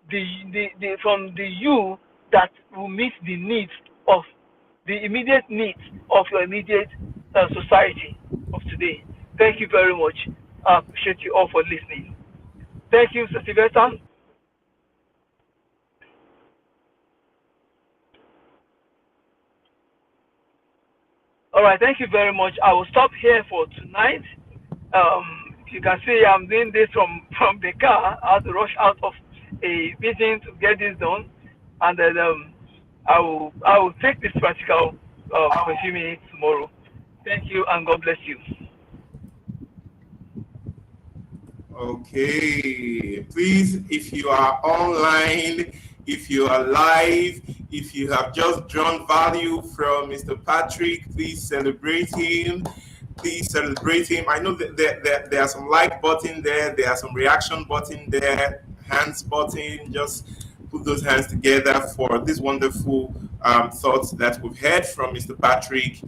S4: the you that will meet the needs of the immediate needs of your immediate society of today. Thank you very much. I appreciate you all for listening. Thank you, Mr. Sylvester. All right, thank you very much. I will stop here for tonight. You can see I'm doing this from the car. I had to rush out of a meeting to get this done, and then I will take this practical for a few minutes tomorrow. Thank you, and God bless you.
S1: Okay, please, if you are online, if you are live, if you have just drawn value from Mr. Patrick, please celebrate him. Please celebrate him. I know that there are some like button there are some reaction button there, hands button. Just put those hands together for this wonderful thoughts that we've heard from Mr. Patrick.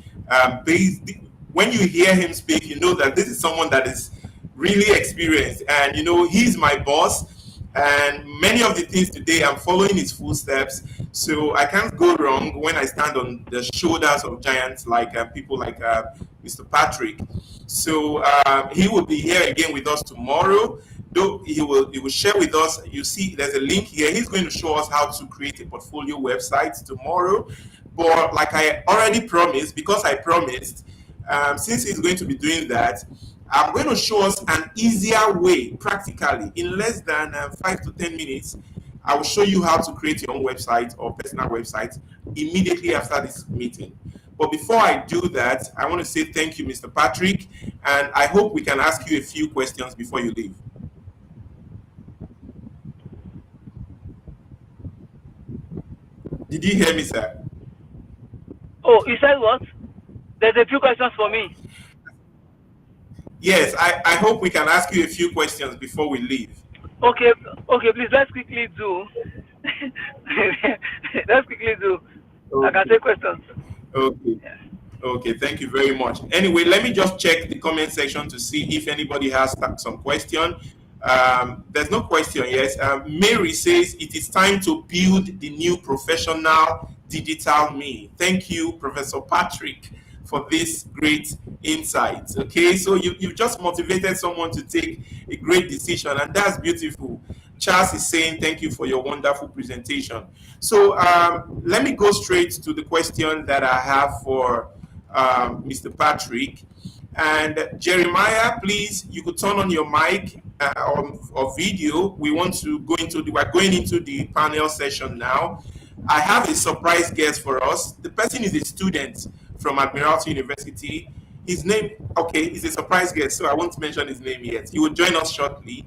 S1: When you hear him speak, you know that this is someone that is really experienced, and he's my boss, and many of the things today I'm following his footsteps, so I can't go wrong when I stand on the shoulders of giants like people like Mr. Patrick. So he will be here again with us tomorrow. Though he will share with us. You see there's a link here. He's going to show us how to create a portfolio website tomorrow. But like I already promised, because I promised, since he's going to be doing that, I'm going to show us an easier way, practically, in less than 5 to 10 minutes. I will show you how to create your own website or personal website immediately after this meeting. But before I do that, I want to say thank you, Mr. Patrick, and I hope we can ask you a few questions before you leave. Did you hear me, sir?
S4: Oh, you said what? There's a few questions for me.
S1: Yes, I hope we can ask you a few questions before we leave.
S4: Okay, please, let's quickly do. Let's quickly do. Okay. I can take questions.
S1: Okay. Yeah. Okay, thank you very much. Anyway, let me just check the comment section to see if anybody has some question. There's no question, yes. Mary says, it is time to build the new professional digital me. Thank you, Professor Patrick, for this great insight. Okay, so you just motivated someone to take a great decision, and that's beautiful. Charles is saying thank you for your wonderful presentation. So let me go straight to the question that I have for Mr. Patrick. And Jeremiah, please, you could turn on your mic or video. We're going into the panel session now. I have a surprise guest for us. The person is a student from Admiralty University. His name, is a surprise guest, so I won't mention his name yet. He will join us shortly.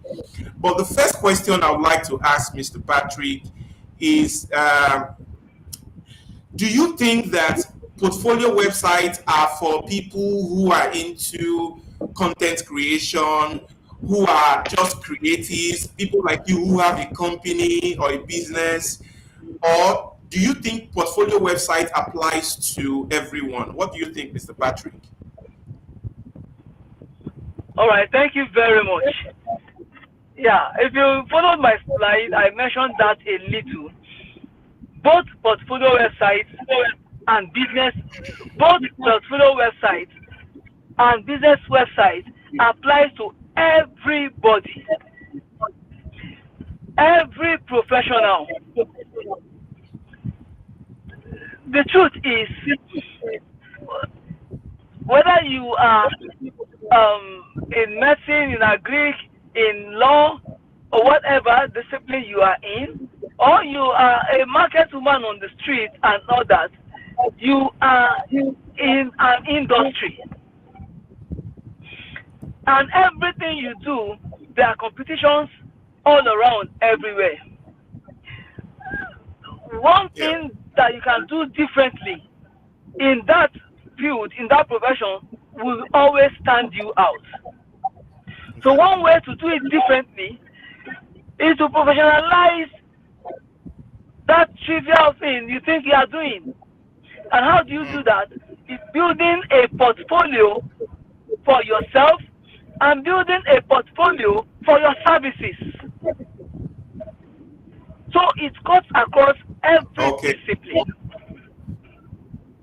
S1: But the first question I would like to ask Mr. Patrick is, do you think that portfolio websites are for people who are into content creation, who are just creatives, people like you who have a company or a business, or do you think portfolio website applies to everyone? What do you think, Mr. Patrick?
S4: All right, thank you very much. Yeah, if you followed my slide, I mentioned that a little. Both portfolio websites and business, both portfolio websites and business websites applies to everybody, every professional. The truth is, whether you are in medicine, in agric, in law, or whatever discipline you are in, or you are a market woman on the street and all that, you are in an industry. And everything you do, there are competitions all around, everywhere. One thing that you can do differently in that field, in that profession, will always stand you out. So one way to do it differently is to professionalize that trivial thing you think you are doing. And how do you do that? It's building a portfolio for yourself and building a portfolio for your services. So it cuts across every discipline.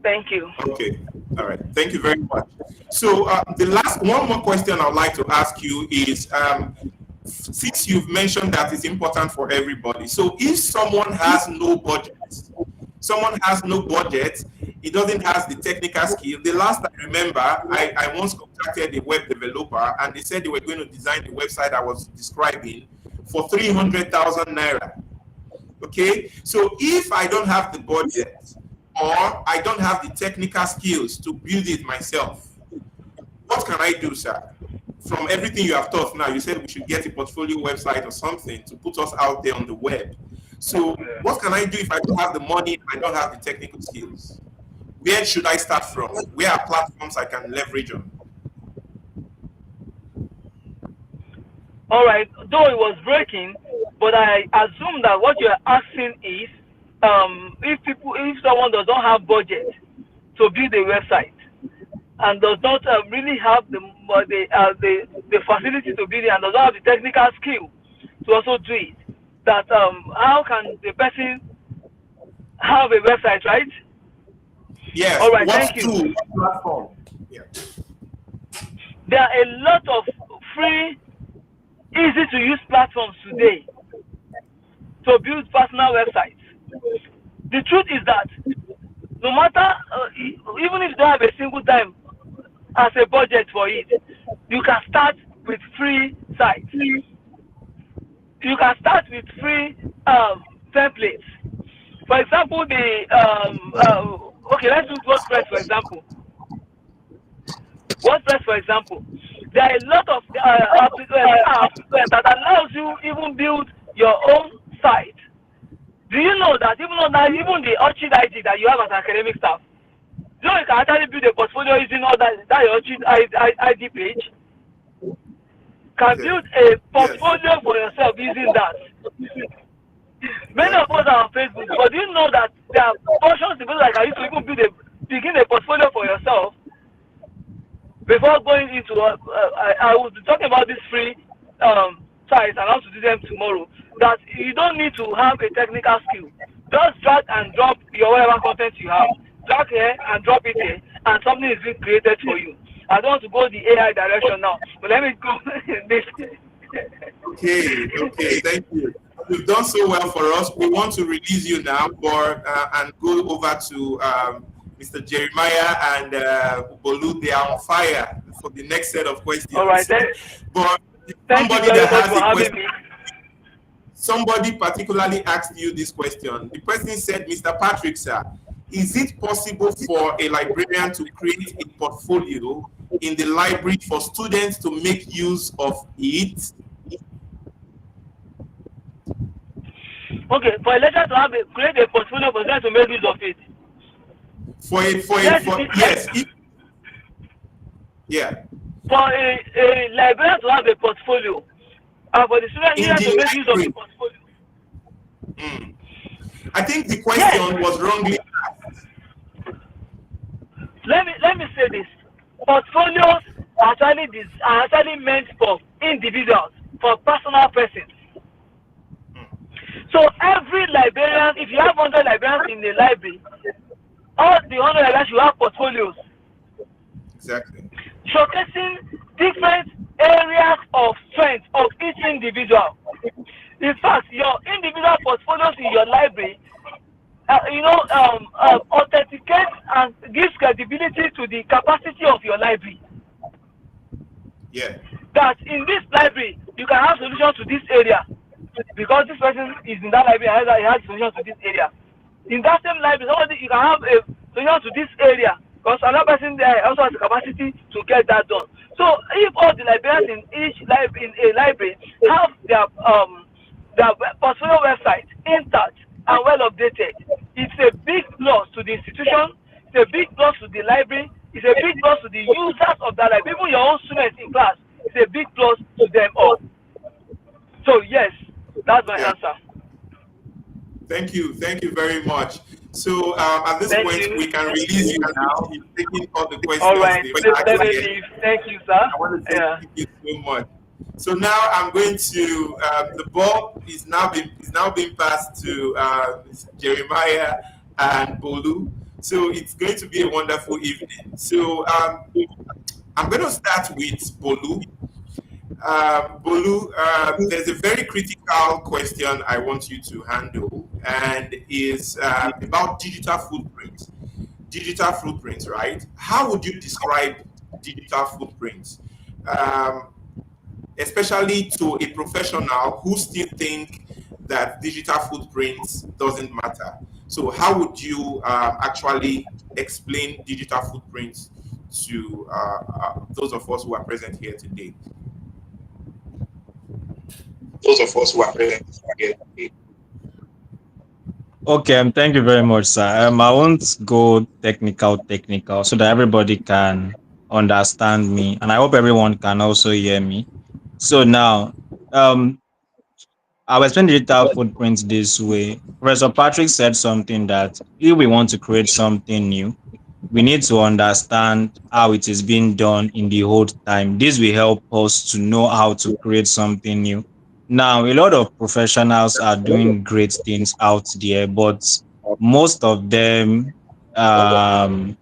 S4: Thank you.
S1: Okay. All right. Thank you very much. So the last one more question I'd like to ask you is, since you've mentioned that it's important for everybody, so if someone has no budget, he doesn't have the technical skill. The last I remember, I once contacted a web developer and they said they were going to design the website I was describing for 300,000 naira. Okay, so if I don't have the budget or I don't have the technical skills to build it myself, what can I do, sir? From everything you have taught now, you said we should get a portfolio website or something to put us out there on the web. So what can I do if I don't have the money and I don't have the technical skills? Where should I start from? Where are platforms I can leverage on?
S4: All right, though it was breaking, but I assume that what you're asking is if someone does not have budget to build a website and does not really have the facility to build it and does not have the technical skill to also do it, that how can the person have a website, right?
S1: Yes.
S4: All right,
S1: what
S4: thank you.
S1: Platform? Yeah.
S4: There are a lot of free, easy to use platforms today to build personal websites. The truth is that no matter, even if you don't have a single dime as a budget for it, you can start with free sites. You can start with free templates. For example, okay, let's use WordPress for example. WordPress, for example, there are a lot of apps that allows you even build your own site. Do you know that even the Orchid ID that you have as academic staff, you know you can actually build a portfolio using all that Orchid ID page? Can build a portfolio for yourself using that. Many of us are on Facebook, but do you know that there are portions of like I used to even begin a portfolio for yourself before going into I will be talking about this free sites and how to do them tomorrow. That you don't need to have a technical skill. Just drag and drop your whatever content you have. Drag here and drop it here, and something is being created for you. I don't want to go the AI direction now, but let me go this.
S1: Okay, thank you. You've done so well for us. We want to release you now and go over to Mr. Jeremiah and Bolu. They are on fire for the next set of questions.
S4: All right,
S1: but
S4: thank you very much for having me.
S1: Somebody particularly asked you this question. The person said, Mr. Patrick, sir, is it possible for a librarian to create a portfolio in the library for students to make use of it?
S4: Okay, for a lecturer to create a portfolio for students to make use of it.
S1: Yeah.
S4: For a librarian to have a portfolio, and for the student here to make use of the portfolio.
S1: I think the
S4: Yes.
S1: question was wrongly.
S4: Let me say this. Portfolios are actually meant for individuals, for personal persons. So every librarian, if you have 100 librarians in the library, all the 100 librarians should have portfolios
S1: Exactly.
S4: showcasing different areas of strength of each individual. In fact, your individual portfolios in your library, authenticates and gives credibility to the capacity of your library.
S1: Yeah.
S4: That in this library, you can have solutions to this area because this person is in that library and he has solutions to this area. In that same library, somebody you can have a solution to this area because another person there also has the capacity to get that done. So if all the librarians in each library in a library have their portfolio website intact and well updated, it's a big plus to the institution, it's a big plus to the library, it's a big plus to the users of that library, even your own students in class, it's a big plus to them all. So yes, that's my
S1: Yeah.
S4: answer.
S1: Thank you very much. So at this
S4: Thank
S1: point, we
S4: you.
S1: can release you now. You've taken all the
S4: All
S1: questions
S4: right,
S1: they've
S4: please
S1: asked
S4: let me
S1: here.
S4: leave. Thank you, sir.
S1: I want to say
S4: Yeah.
S1: thank you so much. So now I'm going to the ball is now being passed to Jeremiah and Bolu. So it's going to be a wonderful evening. So I'm going to start with Bolu. Bolu, there's a very critical question I want you to handle, and is about digital footprints. Digital footprints, right? How would you describe digital footprints, especially to a professional who still think that digital footprints doesn't matter? So, how would you actually explain digital footprints to those of us who are present here today? Those of us who are present here.
S3: Okay, thank you very much, sir. I won't go technical, so that everybody can understand me, and I hope everyone can also hear me. So now, um, I'll explain digital footprints this way. Professor Patrick said something that if we want to create something new, we need to understand how it is being done in the old time. This will help us to know how to create something new. Now, a lot of professionals are doing great things out there, but most of them um,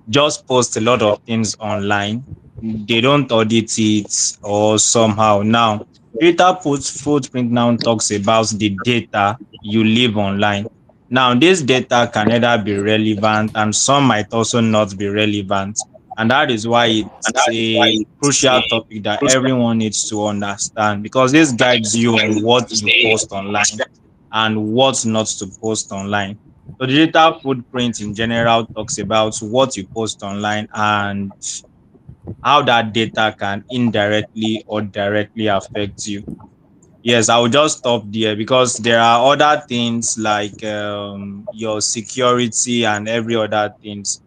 S3: just post a lot of things online. They don't audit it or somehow. Now, data footprint now talks about the data you leave online. Now, this data can either be relevant and some might also not be relevant. And that is why
S1: And
S3: it's
S1: that is why
S3: a
S1: it's
S3: crucial
S1: a
S3: topic that
S1: crucial.
S3: everyone needs to understand because this guides you on what you post online and what not to post online. So digital footprint in general talks about what you post online and how that data can indirectly or directly affect you. Yes, I will just stop there because there are other things like your security and every other things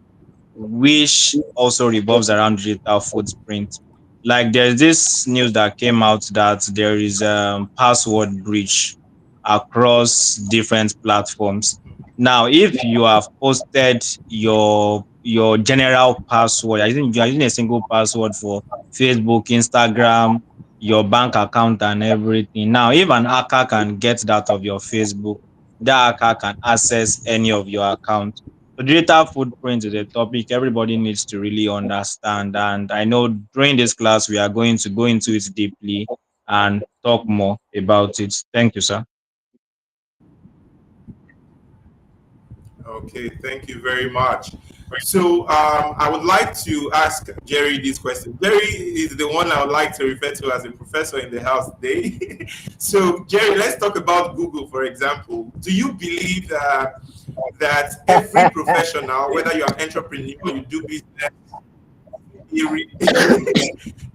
S3: which also revolves around digital footprint. Like there's this news that came out that there is password breach across different platforms. Now, if you have posted your general password, I think you are using a single password for Facebook, Instagram, your bank account, and everything. Now, if an hacker can get that of your Facebook, that hacker can access any of your accounts. So digital footprint is a topic everybody needs to really understand. And I know during this class, we are going to go into it deeply and talk more about it. Thank you, sir.
S1: Okay, thank you very much. So I would like to ask Jerry this question. Jerry is the one I would like to refer to as a professor in the house today. So Jerry, let's talk about Google, for example. Do you believe that every professional, whether you're an entrepreneur, you do business,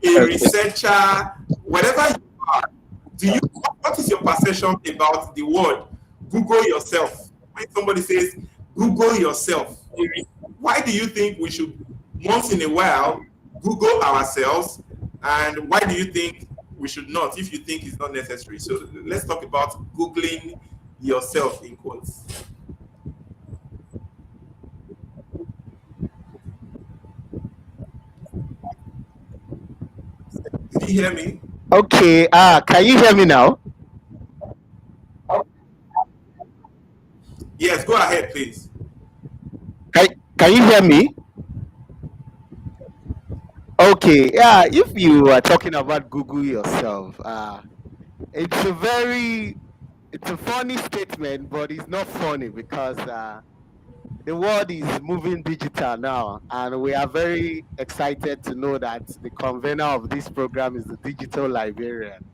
S1: a researcher, whatever you are, do you? What is your perception about the word Google yourself? When somebody says Google yourself, why do you think we should once in a while Google ourselves, and why do you think we should not if you think it's not necessary? So let's talk about Googling yourself in quotes. Did you hear me?
S2: Okay. Can you hear me now?
S1: Yes, go ahead, please.
S2: Can you hear me? Okay. Yeah. If you are talking about Google yourself, it's it's a funny statement, but it's not funny because the world is moving digital now, and we are very excited to know that the convener of this program is the Digital Librarian.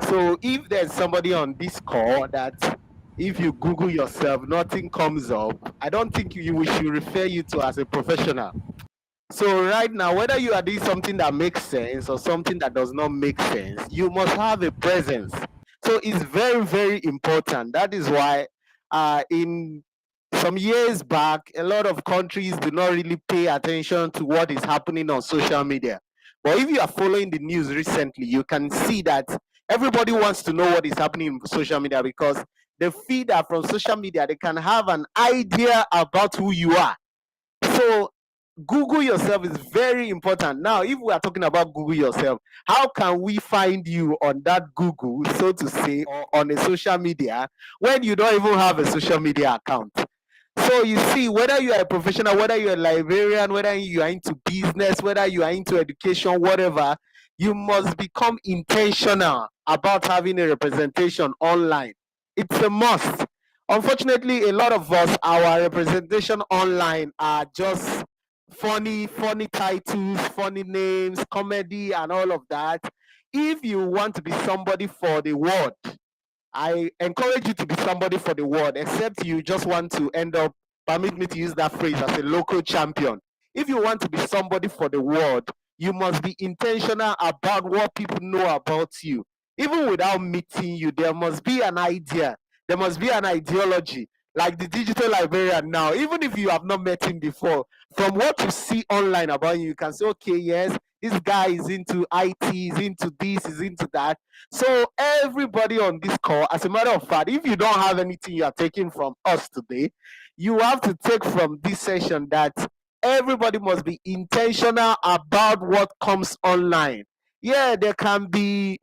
S2: So if there's somebody on this call that if you Google yourself, nothing comes up, I don't think we should refer you to as a professional. So right now, whether you are doing something that makes sense or something that does not make sense, you must have a presence. So it's very, very important. That is why in some years back, a lot of countries do not really pay attention to what is happening on social media. But if you are following the news recently, you can see that everybody wants to know what is happening in social media because they feel that from social media, they can have an idea about who you are. So Google yourself is very important. Now, if we are talking about Google yourself, how can we find you on that Google, so to say, or on a social media when you don't even have a social media account? So you see, whether you are a professional, whether you're a librarian, whether you are into business, whether you are into education, whatever, you must become intentional about having a representation online. It's a must. Unfortunately, a lot of us, our representation online are just funny titles, funny names, comedy, and all of that. If you want to be somebody for the world, I encourage you to be somebody for the world, except you just want to end up, permit me to use that phrase, as a local champion. If you want to be somebody for the world, you must be intentional about what people know about you. Even without meeting you, there must be an idea, there must be an ideology. Like the digital librarian now, even if you have not met him before, from what you see online about you, you can say, okay, yes, this guy is into IT, is into this, is into that. So everybody on this call, as a matter of fact, if you don't have anything you are taking from us today, you have to take from this session that everybody must be intentional about what comes online. Yeah, there can be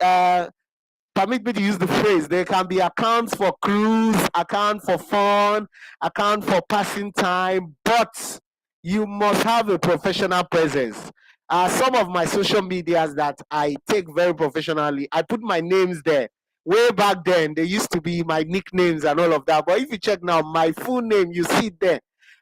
S2: permit me to use the phrase, there can be accounts for cruise, account for fun, account for passing time, but you must have a professional presence. Some of my social medias that I take very professionally, I put my names there. Way back then, they used to be my nicknames and all of that. But if you check now, my full name, you see it there.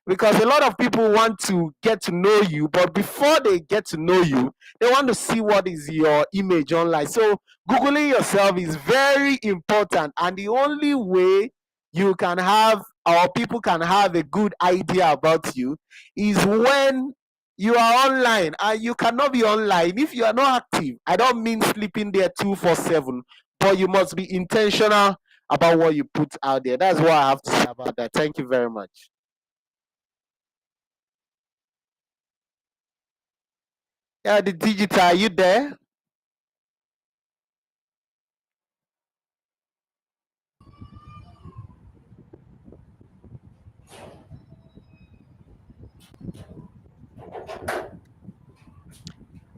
S2: Because a lot of people want to get to know you, but before they get to know you, they want to see what is your image online. So Googling yourself is very important, and the only way you can have, or people can have, a good idea about you is when you are online. And you cannot be online if you are not active. I don't mean sleeping there 247, but you must be intentional about what you put out there. That's what I have to say about that. Thank you very much. Yeah, the digital, are you there?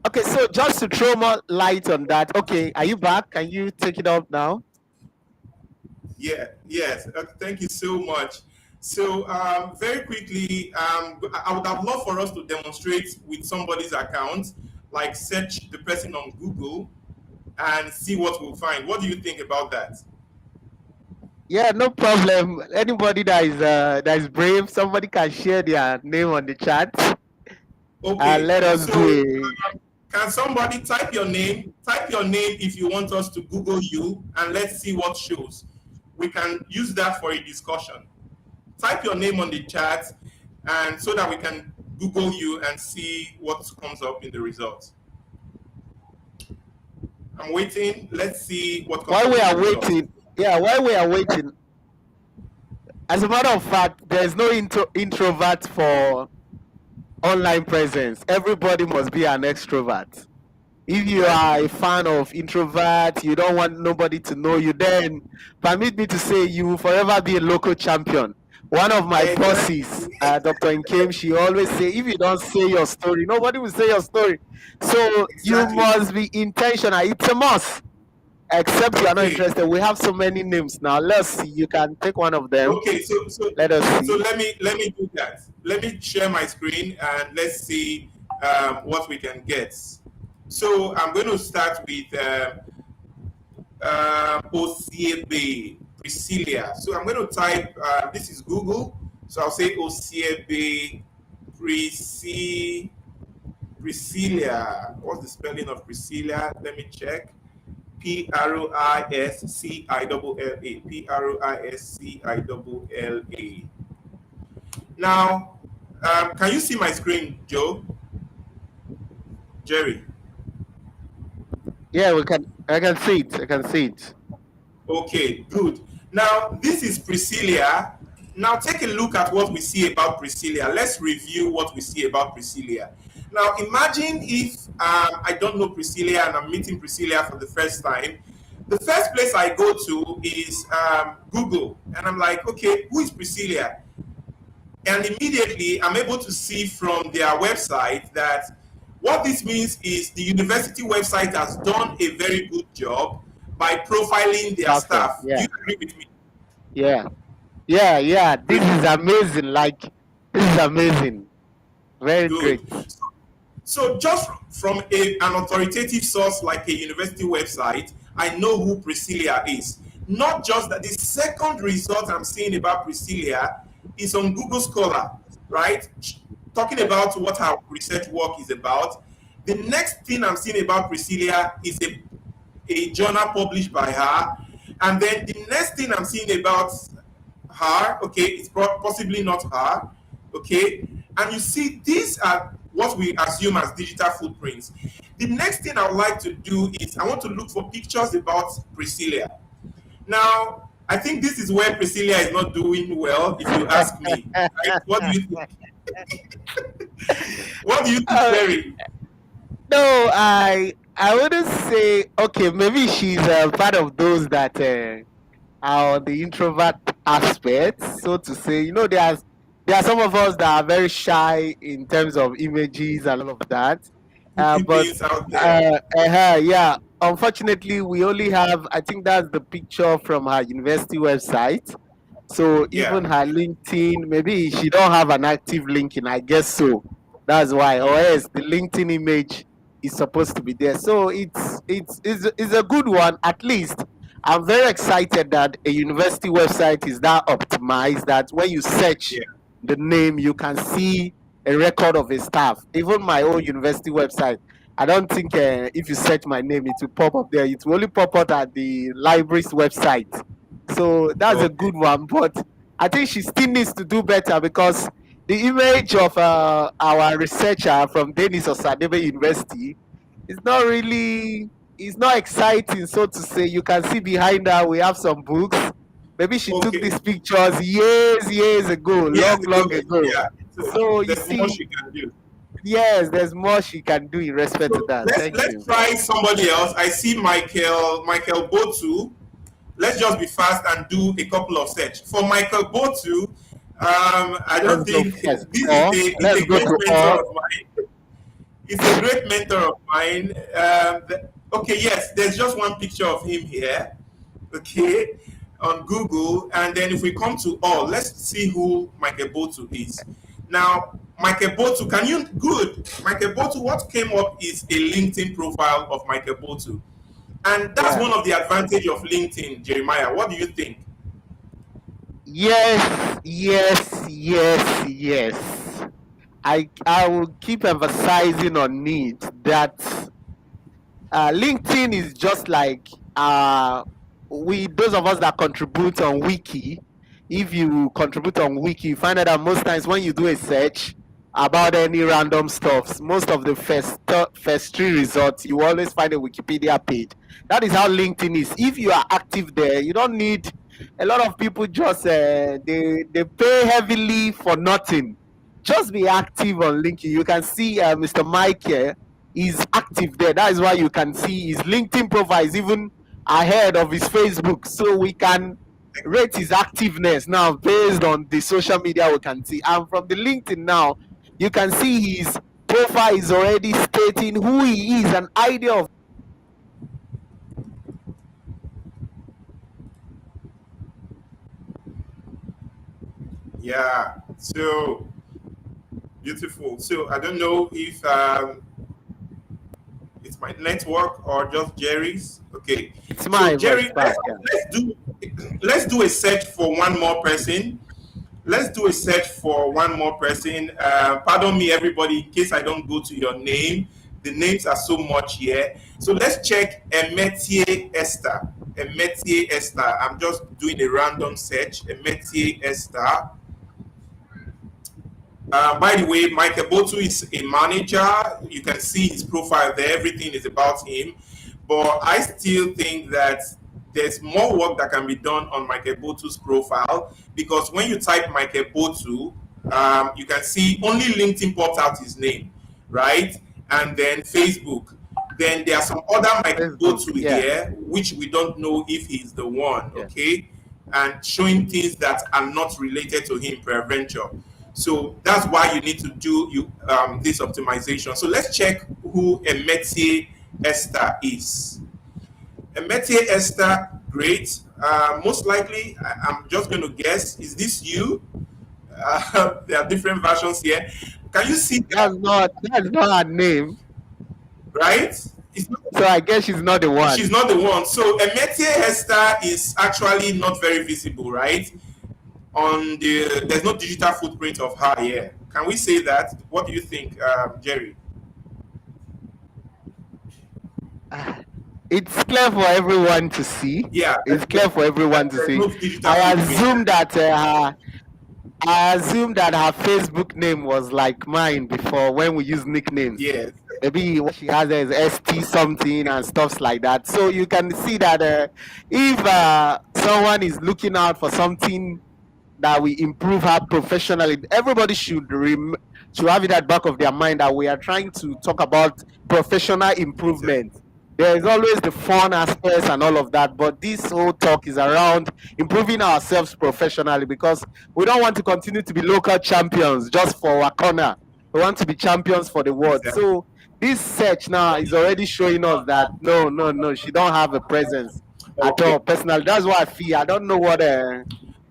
S2: Okay, so just to throw more light on that, okay, are you back? Can you take it up now?
S1: Yeah, yes. Thank you so much. So, very quickly, I would have loved for us to demonstrate with somebody's account, like search the person on Google and see what we'll find. What do you think about that?
S2: Yeah, no problem. Anybody that is brave, somebody can share their name on the chat and
S1: Okay,
S2: let us do
S1: so
S2: a.
S1: can somebody type your name? Type your name if you want us to Google you, and let's see what shows. We can use that for a discussion. Type your name on the chat, and so that we can Google you and see what comes up in the results. I'm waiting. Let's see what comes
S2: While
S1: up
S2: we
S1: in the
S2: are
S1: results.
S2: waiting, yeah, while we are waiting, as a matter of fact, there's no introvert for online presence. Everybody must be an extrovert. If you
S1: Yeah.
S2: are a fan of introvert, you don't want nobody to know you, then permit me to say you will forever be a local champion. One of my bosses,
S1: Exactly.
S2: Dr. Nkem, she always say, if you don't say your story, nobody will say your story. So you
S1: Exactly.
S2: must be intentional. It's a must. Except you are not
S1: Okay.
S2: interested. We have so many names now. Let's see. You can take one of them.
S1: Okay.
S2: Let us
S1: So
S2: see.
S1: let me do that. Let me share my screen and let's see what we can get. So I'm going to start with Osiebe Priscilla. So I'm going to type. This is Google. So I'll say Osiebe Priscilla. What's the spelling of Priscilla? Let me check. Priscilla. Priscilla. Now, can you see my screen, Joe? Jerry?
S2: Yeah, we can. I can see it. I can see it.
S1: Okay, good. Now, this is Priscilla. Now, take a look at what we see about Priscilla. Let's review what we see about Priscilla. Now, imagine if I don't know Priscilla and I'm meeting Priscilla for the first time. The first place I go to is Google, and I'm like, okay, who is Priscilla? And immediately I'm able to see from their website that what this means is the university website has done a very good job by profiling their
S2: Perfect.
S1: staff. Do
S2: Yeah.
S1: you agree with me?
S2: Yeah. Yeah. Yeah. This
S1: Good,
S2: is amazing. Like, this is amazing. Very
S1: good.
S2: great.
S1: So just from an authoritative source like a university website, I know who Priscilla is. Not just that, the second result I'm seeing about Priscilla is on Google Scholar, right? Talking
S2: Yes.
S1: about what her research work is about. The next thing I'm seeing about Priscilla is a journal published by her. And then the next thing I'm seeing about her, okay, it's possibly not her, okay. And you see, these are what we assume as digital footprints. The next thing I would like to do is I want to look for pictures about Priscilla. Now, I think this is where Priscilla is not doing well, if you ask me. Right? What do you think? What do you think,
S2: Uh,
S1: Jerry?
S2: no, I wouldn't say. Okay, maybe she's part of those that are on the introvert aspect, so to say. You know, there are some of us that are very shy in terms of images and all of that.
S1: Putting
S2: But
S1: things out there.
S2: yeah, unfortunately, we only have. I think that's the picture from her university website. So
S1: Yeah.
S2: even her LinkedIn, maybe she don't have an active LinkedIn. I guess so. That's why. Or else the LinkedIn image is supposed to be there. So it's a good one. At least I'm very excited that a university website is that optimized that when you search
S1: Yeah.
S2: the name, you can see a record of a staff. Even my own university website, I don't think if you search my name, it will pop up there. It will only pop up at the library's website. So that's a
S1: Okay.
S2: good one. But I think she still needs to do better because the image of our researcher from Denis Osadebe University is not really, it's not exciting, so to say. You can see behind her we have some books. Maybe she took
S1: Okay.
S2: these pictures years ago,
S1: Years
S2: long
S1: ago.
S2: ago.
S1: Yeah. So
S2: So you
S1: there's more
S2: see,
S1: she can do.
S2: yes, there's more she can do in respect to
S1: So
S2: that.
S1: let's
S2: Thank
S1: let's
S2: you.
S1: try somebody else. I see Michael Botu. Let's just be fast and do a couple of search. For Michael Botu, I don't
S2: Let's go
S1: think
S2: first.
S1: this is
S2: Or
S1: it's
S2: let's
S1: a
S2: go
S1: great
S2: to
S1: mentor
S2: all.
S1: of mine. It's a great mentor of mine. Okay, yes, there's just one picture of him here. Okay, on Google, and then if we come to all, let's see who Michael Botu is. Now, Michael Botu, can you good? Michael Botu, what came up is a LinkedIn profile of Michael Botu, and that's
S2: Yeah.
S1: one of the advantage of LinkedIn. Jeremiah, what do you think?
S2: Yes. I will keep emphasizing on it that LinkedIn is just like we those of us that contribute on Wiki. If you contribute on Wiki, you find out that most times when you do a search about any random stuffs, most of the first three results you always find a Wikipedia page. That is how LinkedIn is. If you are active there, you don't need a lot of people. Just they pay heavily for nothing. Just be active on LinkedIn. You can see Mr. Mike here. is active there. That is why you can see his LinkedIn profile is even ahead of his Facebook. So we can rate his activeness now based on the social media we can see. And from the LinkedIn now, you can see his profile is already stating who he is, an idea of.
S1: Yeah. So beautiful. So I don't know if it's my network or just Jerry's. Okay.
S2: It's
S1: So
S2: my voice
S1: Jerry,
S2: back. Yeah.
S1: let's do a search for one more person. Let's do a search for one more person. Pardon me, everybody, in case I don't go to your name. The names are so much here. So let's check Emetier Esther. Emetier Esther. I'm just doing a random search. Emetier Esther. By the way, Mike Ebotu is a manager. You can see his profile there. Everything is about him. But I still think that there's more work that can be done on Mike Ebotu's profile, because when you type Mike Ebotu, you can see only LinkedIn pops out his name, right? And then Facebook. Then there are some other Mike Ebotu here, which we don't know if he's the one, okay? And showing things that are not related to him peradventure. So that's why you need to do this optimization. So let's check who Emetier Esther is. Emetier Esther, great. Most likely, I'm just going to guess, is this you? There are different versions here. Can you see that?
S2: That's not her name.
S1: Right?
S2: So I guess she's not the one.
S1: She's not the one. So Emetier Esther is actually not very visible, right? There's no digital footprint of her here. Can we say that? What do you think, Jerry?
S2: It's clear for everyone to see.
S1: Yeah,
S2: it's clear for everyone to see.
S1: No
S2: I assume that her Facebook name was like mine before when we use nicknames.
S1: Yes.
S2: Maybe what she has is ST something and stuff like that. So you can see that if someone is looking out for something that we improve her professionally, everybody should have it at the back of their mind that we are trying to talk about professional improvement. There is always the fun aspects and all of that, but this whole talk is around improving ourselves professionally, because we don't want to continue to be local champions just for our corner. We want to be champions for the world.
S1: Exactly.
S2: So this search now is already showing us that no, she don't have a presence at all. Personally, that's what I feel. I don't know what the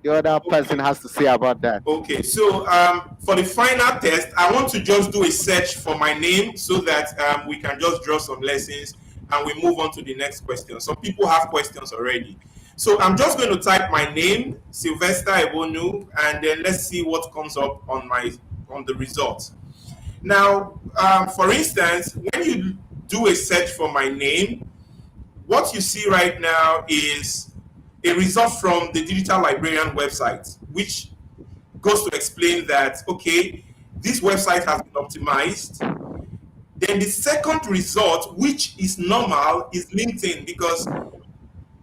S2: other person has to say about that.
S1: Okay, so for the final test, I want to just do a search for my name so that we can just draw some lessons and we move on to the next question. Some people have questions already. So I'm just going to type my name, Sylvester Ebonu, and then let's see what comes up on the results. Now, for instance, when you do a search for my name, what you see right now is a result from the Digital Librarian website, which goes to explain that, okay, this website has been optimized. Then the second result, which is normal, is LinkedIn, because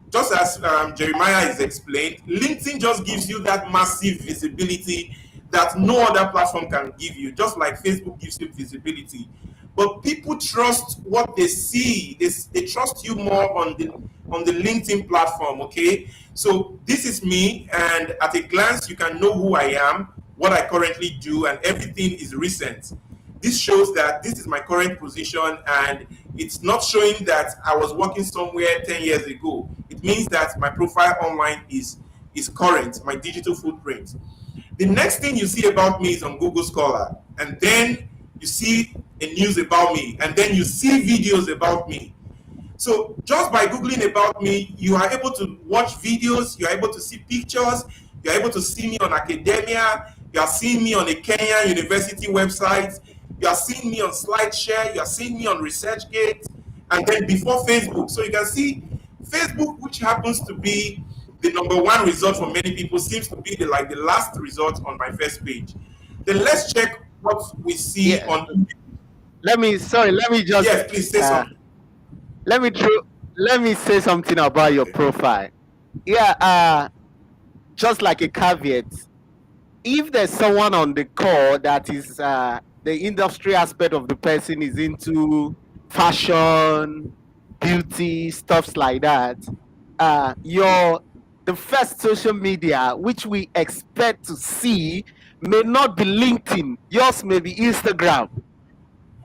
S1: just as Jeremiah has explained, LinkedIn just gives you that massive visibility that no other platform can give you, just like Facebook gives you visibility. But people trust what they see. They trust you more on the LinkedIn platform, okay? So this is me, and at a glance, you can know who I am, what I currently do, and everything is recent. This shows that this is my current position, and it's not showing that I was working somewhere 10 years ago. It means that my profile online is current, my digital footprint. The next thing you see about me is on Google Scholar, and then you see a news about me, and then you see videos about me. So just by Googling about me, you are able to watch videos, you are able to see pictures, you are able to see me on academia, you are seeing me on a Kenyan university website, you are seeing me on SlideShare, you are seeing me on ResearchGate, and then before Facebook. So you can see Facebook, which happens to be the number one result for many people, seems to be the last result on my first page. Then let's check what we see on.
S2: Let me just.
S1: Yes, please say something.
S2: Let me say something about your profile. Yeah, just like a caveat, if there's someone on the call that is the industry aspect of the person is into fashion, beauty, stuffs like that, the first social media which we expect to see may not be LinkedIn. Yours may be Instagram,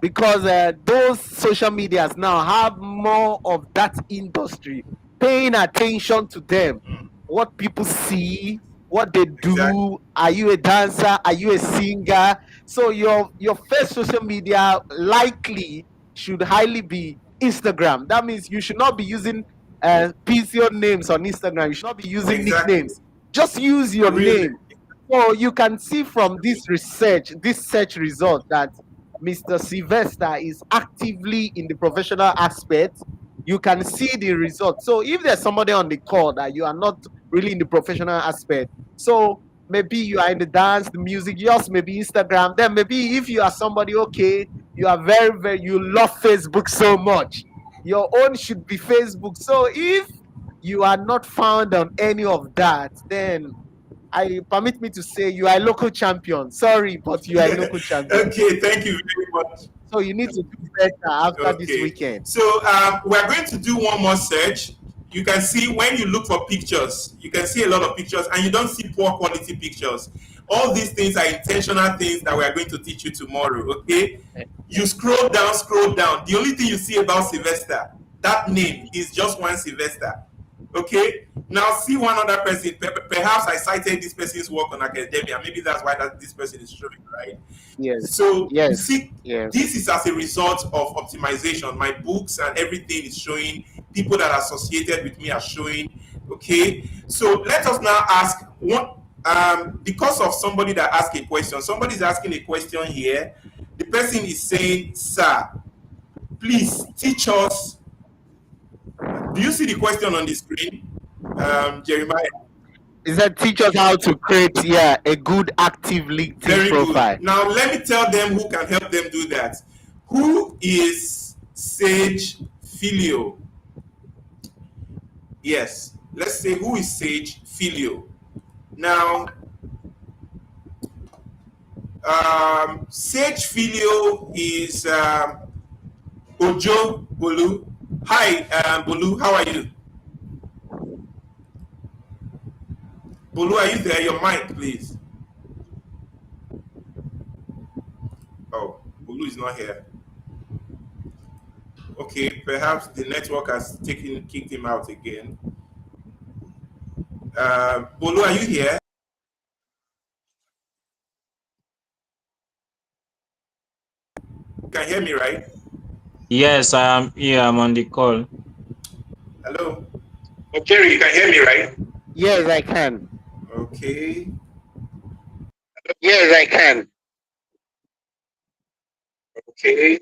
S2: because those social medias now have more of that industry paying attention to them, what people see, what they
S1: Exactly.
S2: do. Are you a dancer? Are you a singer? So your first social media likely should highly be Instagram. That means you should not be using PCO names on Instagram. You should not be using
S1: Exactly.
S2: nicknames. Just use your
S1: Really.
S2: name. So you can see from this research, this search result, that Mr. Sylvester is actively in the professional aspect. You can see the result. So if there's somebody on the call that you are not really in the professional aspect, so maybe you are in the dance, the music, yours maybe Instagram. Then maybe if you are somebody, okay, you are you love Facebook so much, your own should be Facebook. So if you are not found on any of that, then I permit me to say you are a local champion. Sorry, but you are a local champion.
S1: Okay, thank you very much.
S2: So you need to do better after this
S1: Okay,
S2: weekend.
S1: so we're going to do one more search. You can see when you look for pictures, you can see a lot of pictures, and you don't see poor quality pictures. All these things are intentional things that we are going to teach you tomorrow. Okay, you scroll down, scroll down. The only thing you see about Sylvester, that name is just one Sylvester. Okay, now see one other person. Perhaps I cited this person's work on academia. Maybe that's why this person is showing, right?
S2: Yes,
S1: So you
S2: yes,
S1: see,
S2: yes.
S1: this is as a result of optimization. My books and everything is showing. People that are associated with me are showing. Okay, so let us now ask one. Because of somebody that asked a question, somebody is asking a question here. The person is saying, "Sir, please teach us." Do you see the question on the screen, Jeremiah?
S2: Is that teach us how to create, a good active LinkedIn
S1: Very
S2: profile?
S1: good. Now let me tell them who can help them do that. Who is Sage Filio? Yes, let's say who is Sage Filio. Now, Sage Filio is Ojo Bolu. Hi, Bolu, how are you? Bolu, are you there? Your mic, please. Oh, Bolu is not here. Okay, perhaps the network has kicked him out again. Bolu, are you here? You can hear me, right?
S3: Yes, I am here. I'm on the call.
S1: Hello? Oh, Jerry, you can hear me, right?
S2: Yes, I can.
S1: Okay.
S2: Yes, I can.
S1: Okay.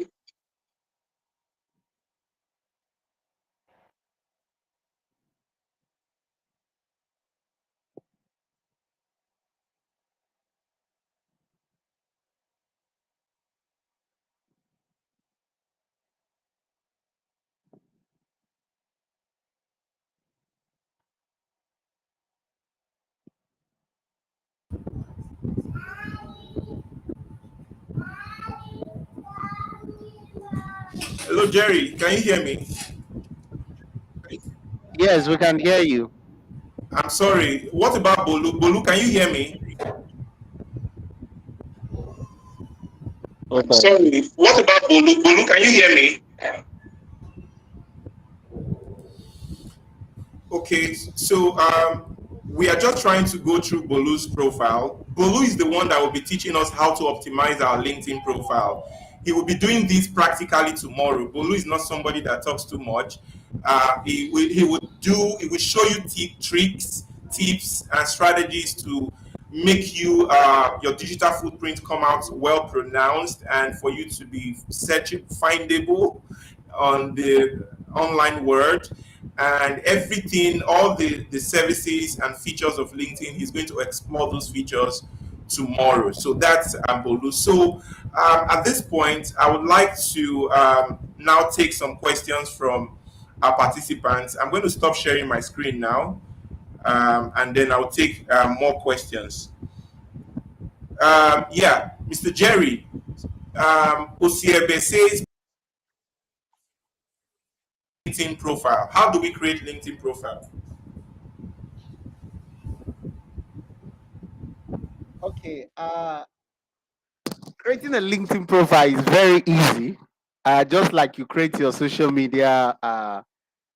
S1: Hello, Jerry. Can you hear me?
S2: Yes, we can hear you.
S1: I'm sorry. What about Bolu? Bolu, can you hear me?
S3: Okay.
S1: Sorry. What about Bolu? Bolu, can you hear me? Okay, so we are just trying to go through Bolu's profile. Bolu is the one that will be teaching us how to optimize our LinkedIn profile. He will be doing this practically tomorrow. Bolu is not somebody that talks too much. He will show you tricks, tips, and strategies to make your digital footprint come out well pronounced and for you to be findable on the online world, and everything, all the services and features of LinkedIn. He's going to explore those features tomorrow. So that's Bolu. So at this point, I would like to now take some questions from our participants. I'm going to stop sharing my screen now, and then I'll take more questions. Yeah, Mr. Jerry, Osiebe says, LinkedIn profile. How do we create LinkedIn profile?
S2: Okay. Creating a LinkedIn profile is very easy. Just like you create your social media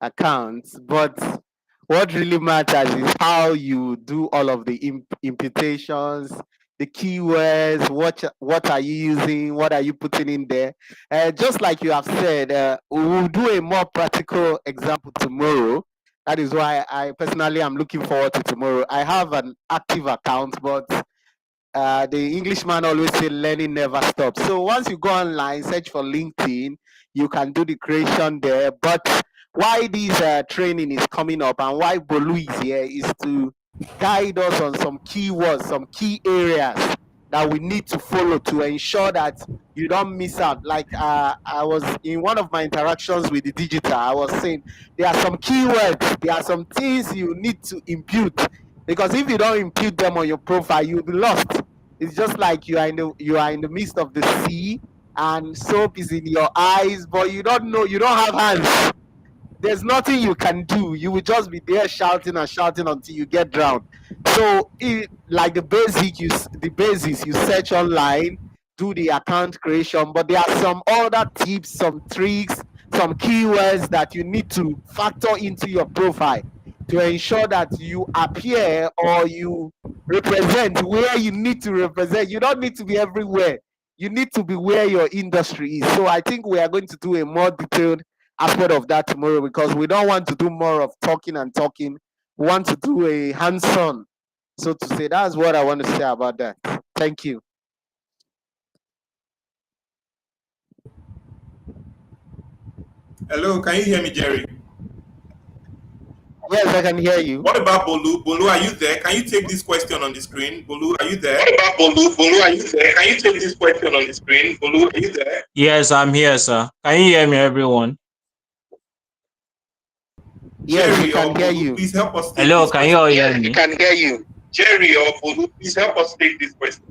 S2: accounts, but what really matters is how you do all of the imputations, the keywords, what are you using, what are you putting in there. Just like you have said, we'll do a more practical example tomorrow. That is why I personally am looking forward to tomorrow. I have an active account, but the Englishman always say learning never stops. So once you go online, search for LinkedIn, you can do the creation there. But why this training is coming up and why Bolu is here is to guide us on some keywords, some key areas that we need to follow to ensure that you don't miss out. Like I was in one of my interactions with the digital, I was saying there are some keywords, there are some things you need to impute, because if you don't impute them on your profile, you'll be lost. It's just like you are in the midst of the sea and soap is in your eyes, but you don't know, you don't have hands. There's nothing you can do. You will just be there shouting and shouting until you get drowned. So, like the basics, you search online, do the account creation, but there are some other tips, some tricks, some keywords that you need to factor into your profile to ensure that you appear or you represent where you need to represent. You don't need to be everywhere. You need to be where your industry is. So I think we are going to do a more detailed aspect of that tomorrow, because we don't want to do more of talking and talking. We want to do a hands-on, so to say. That's what I want to say about that. Thank you.
S1: Hello, can you hear me, Jerry?
S2: Yes, I can hear you.
S1: What about Bolu? Bolu, are you there? Can you take this question on the screen? Bolu, are you there? What about Bolu? Bolu, are you there? Can you take this question on the screen? Bolu, are you there?
S3: Yes, I'm here, sir. Can you hear me, everyone?
S2: Yes, we
S1: Jerry
S2: can
S1: or
S2: hear
S1: Bolu,
S2: you.
S1: please help us take
S3: Hello,
S1: this
S3: can you
S1: question.
S3: all hear
S1: Yes, we
S3: me?
S1: can hear you. Jerry or Bolu, please help us take this question.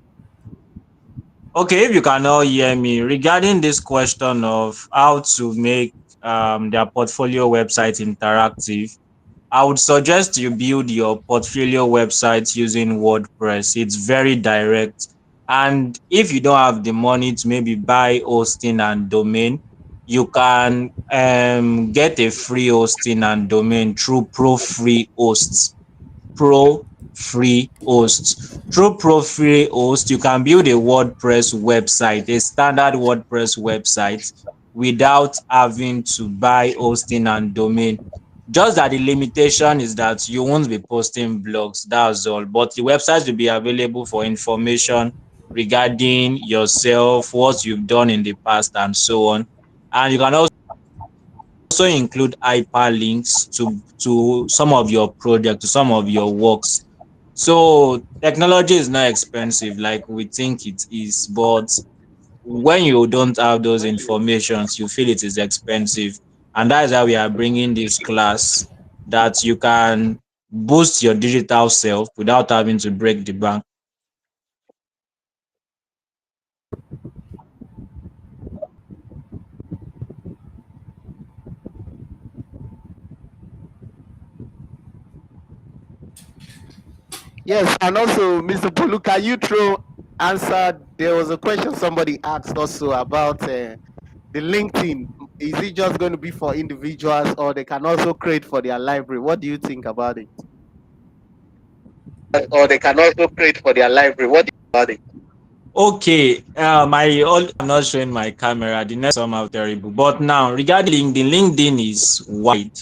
S3: Okay, if you can all hear me, regarding this question of how to make their portfolio website interactive, I would suggest you build your portfolio website using WordPress. It's very direct. And if you don't have the money to maybe buy hosting and domain, you can get a free hosting and domain through Pro Free Hosts. Pro Free Hosts. Through Pro Free Host, you can build a WordPress website, a standard WordPress website, without having to buy hosting and domain. Just that the limitation is that you won't be posting blogs, that's all. But the website will be available for information regarding yourself, what you've done in the past, and so on. And you can also include hyperlinks to some of your projects, to some of your works. So technology is not expensive like we think it is, but when you don't have those informations, you feel it is expensive. And that is why we are bringing this class, that you can boost your digital self without having to break the bank.
S2: Yes, and also, Mr. Pulu, can you throw answer? There was a question somebody asked also about the LinkedIn. Is it just going to be for individuals, or they can also create for their library? What do you think about it?
S5: Or they can also create for their library. What do you think about it?
S3: Okay, I'm not showing my camera. The next somehow terrible. But now regarding LinkedIn is wide.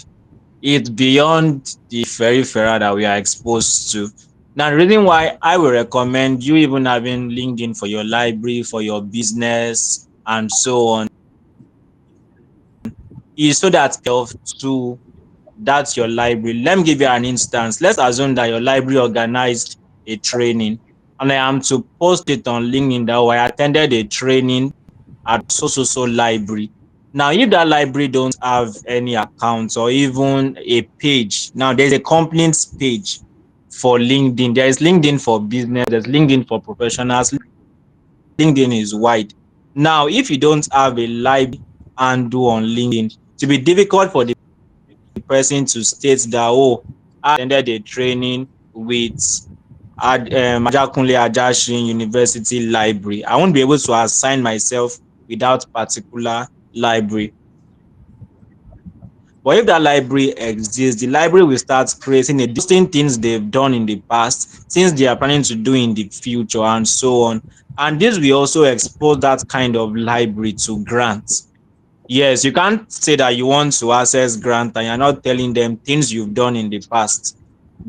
S3: It's beyond the peripheral that we are exposed to. Now, the reason why I will recommend you even having LinkedIn for your library, for your business, and so on, is so that to that's your library. Let me give you an instance. Let's assume that your library organized a training, and I am to post it on LinkedIn that I attended a training at so library. Now, if that library don't have any accounts or even a page, now there's a company's page for LinkedIn. There is LinkedIn for business, there's LinkedIn for professionals. LinkedIn is wide. Now, if you don't have a library handle on LinkedIn, it will be difficult for the person to state that, oh, I attended a training with Ajakunle Ajashin University Library. I won't be able to assign myself without particular library. But if that library exists, the library will start creating existing things they've done in the past, things they are planning to do in the future, and so on. And this will also expose that kind of library to grants. Yes, you can't say that you want to access grant and you're not telling them things you've done in the past.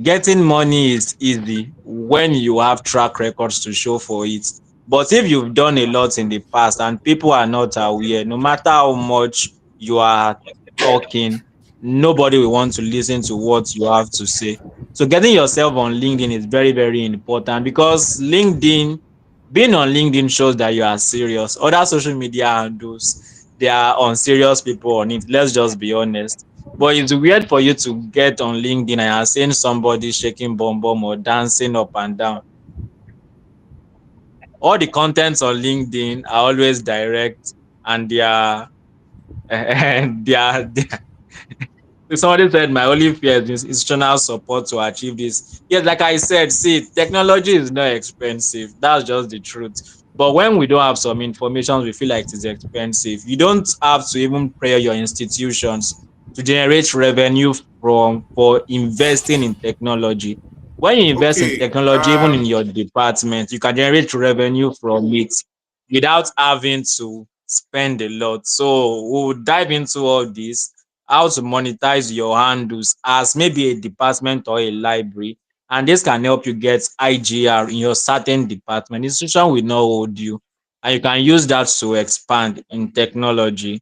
S3: Getting money is easy when you have track records to show for it. But if you've done a lot in the past and people are not aware, no matter how much you are talking, nobody will want to listen to what you have to say. So getting yourself on LinkedIn is very, very important, because being on LinkedIn shows that you are serious. Other social media handles, they are unserious people on it. Let's just be honest. But it's weird for you to get on LinkedIn and you're seeing somebody shaking bomb bomb or dancing up and down. All the contents on LinkedIn are always direct, and they are and they are somebody said my only fear is institutional support to achieve this. Yes, like I said, see, technology is not expensive. That's just the truth. But when we don't have some information, we feel like it is expensive. You don't have to even pray your institutions to generate revenue from for investing in technology. When you invest in
S1: Okay.
S3: technology, even in your department, you can generate revenue from it without having to spend a lot. So we'll dive into all this, how to monetize your handles as maybe a department or a library, and this can help you get IGR in your certain department. Institution will not hold you, and you can use that to expand in technology.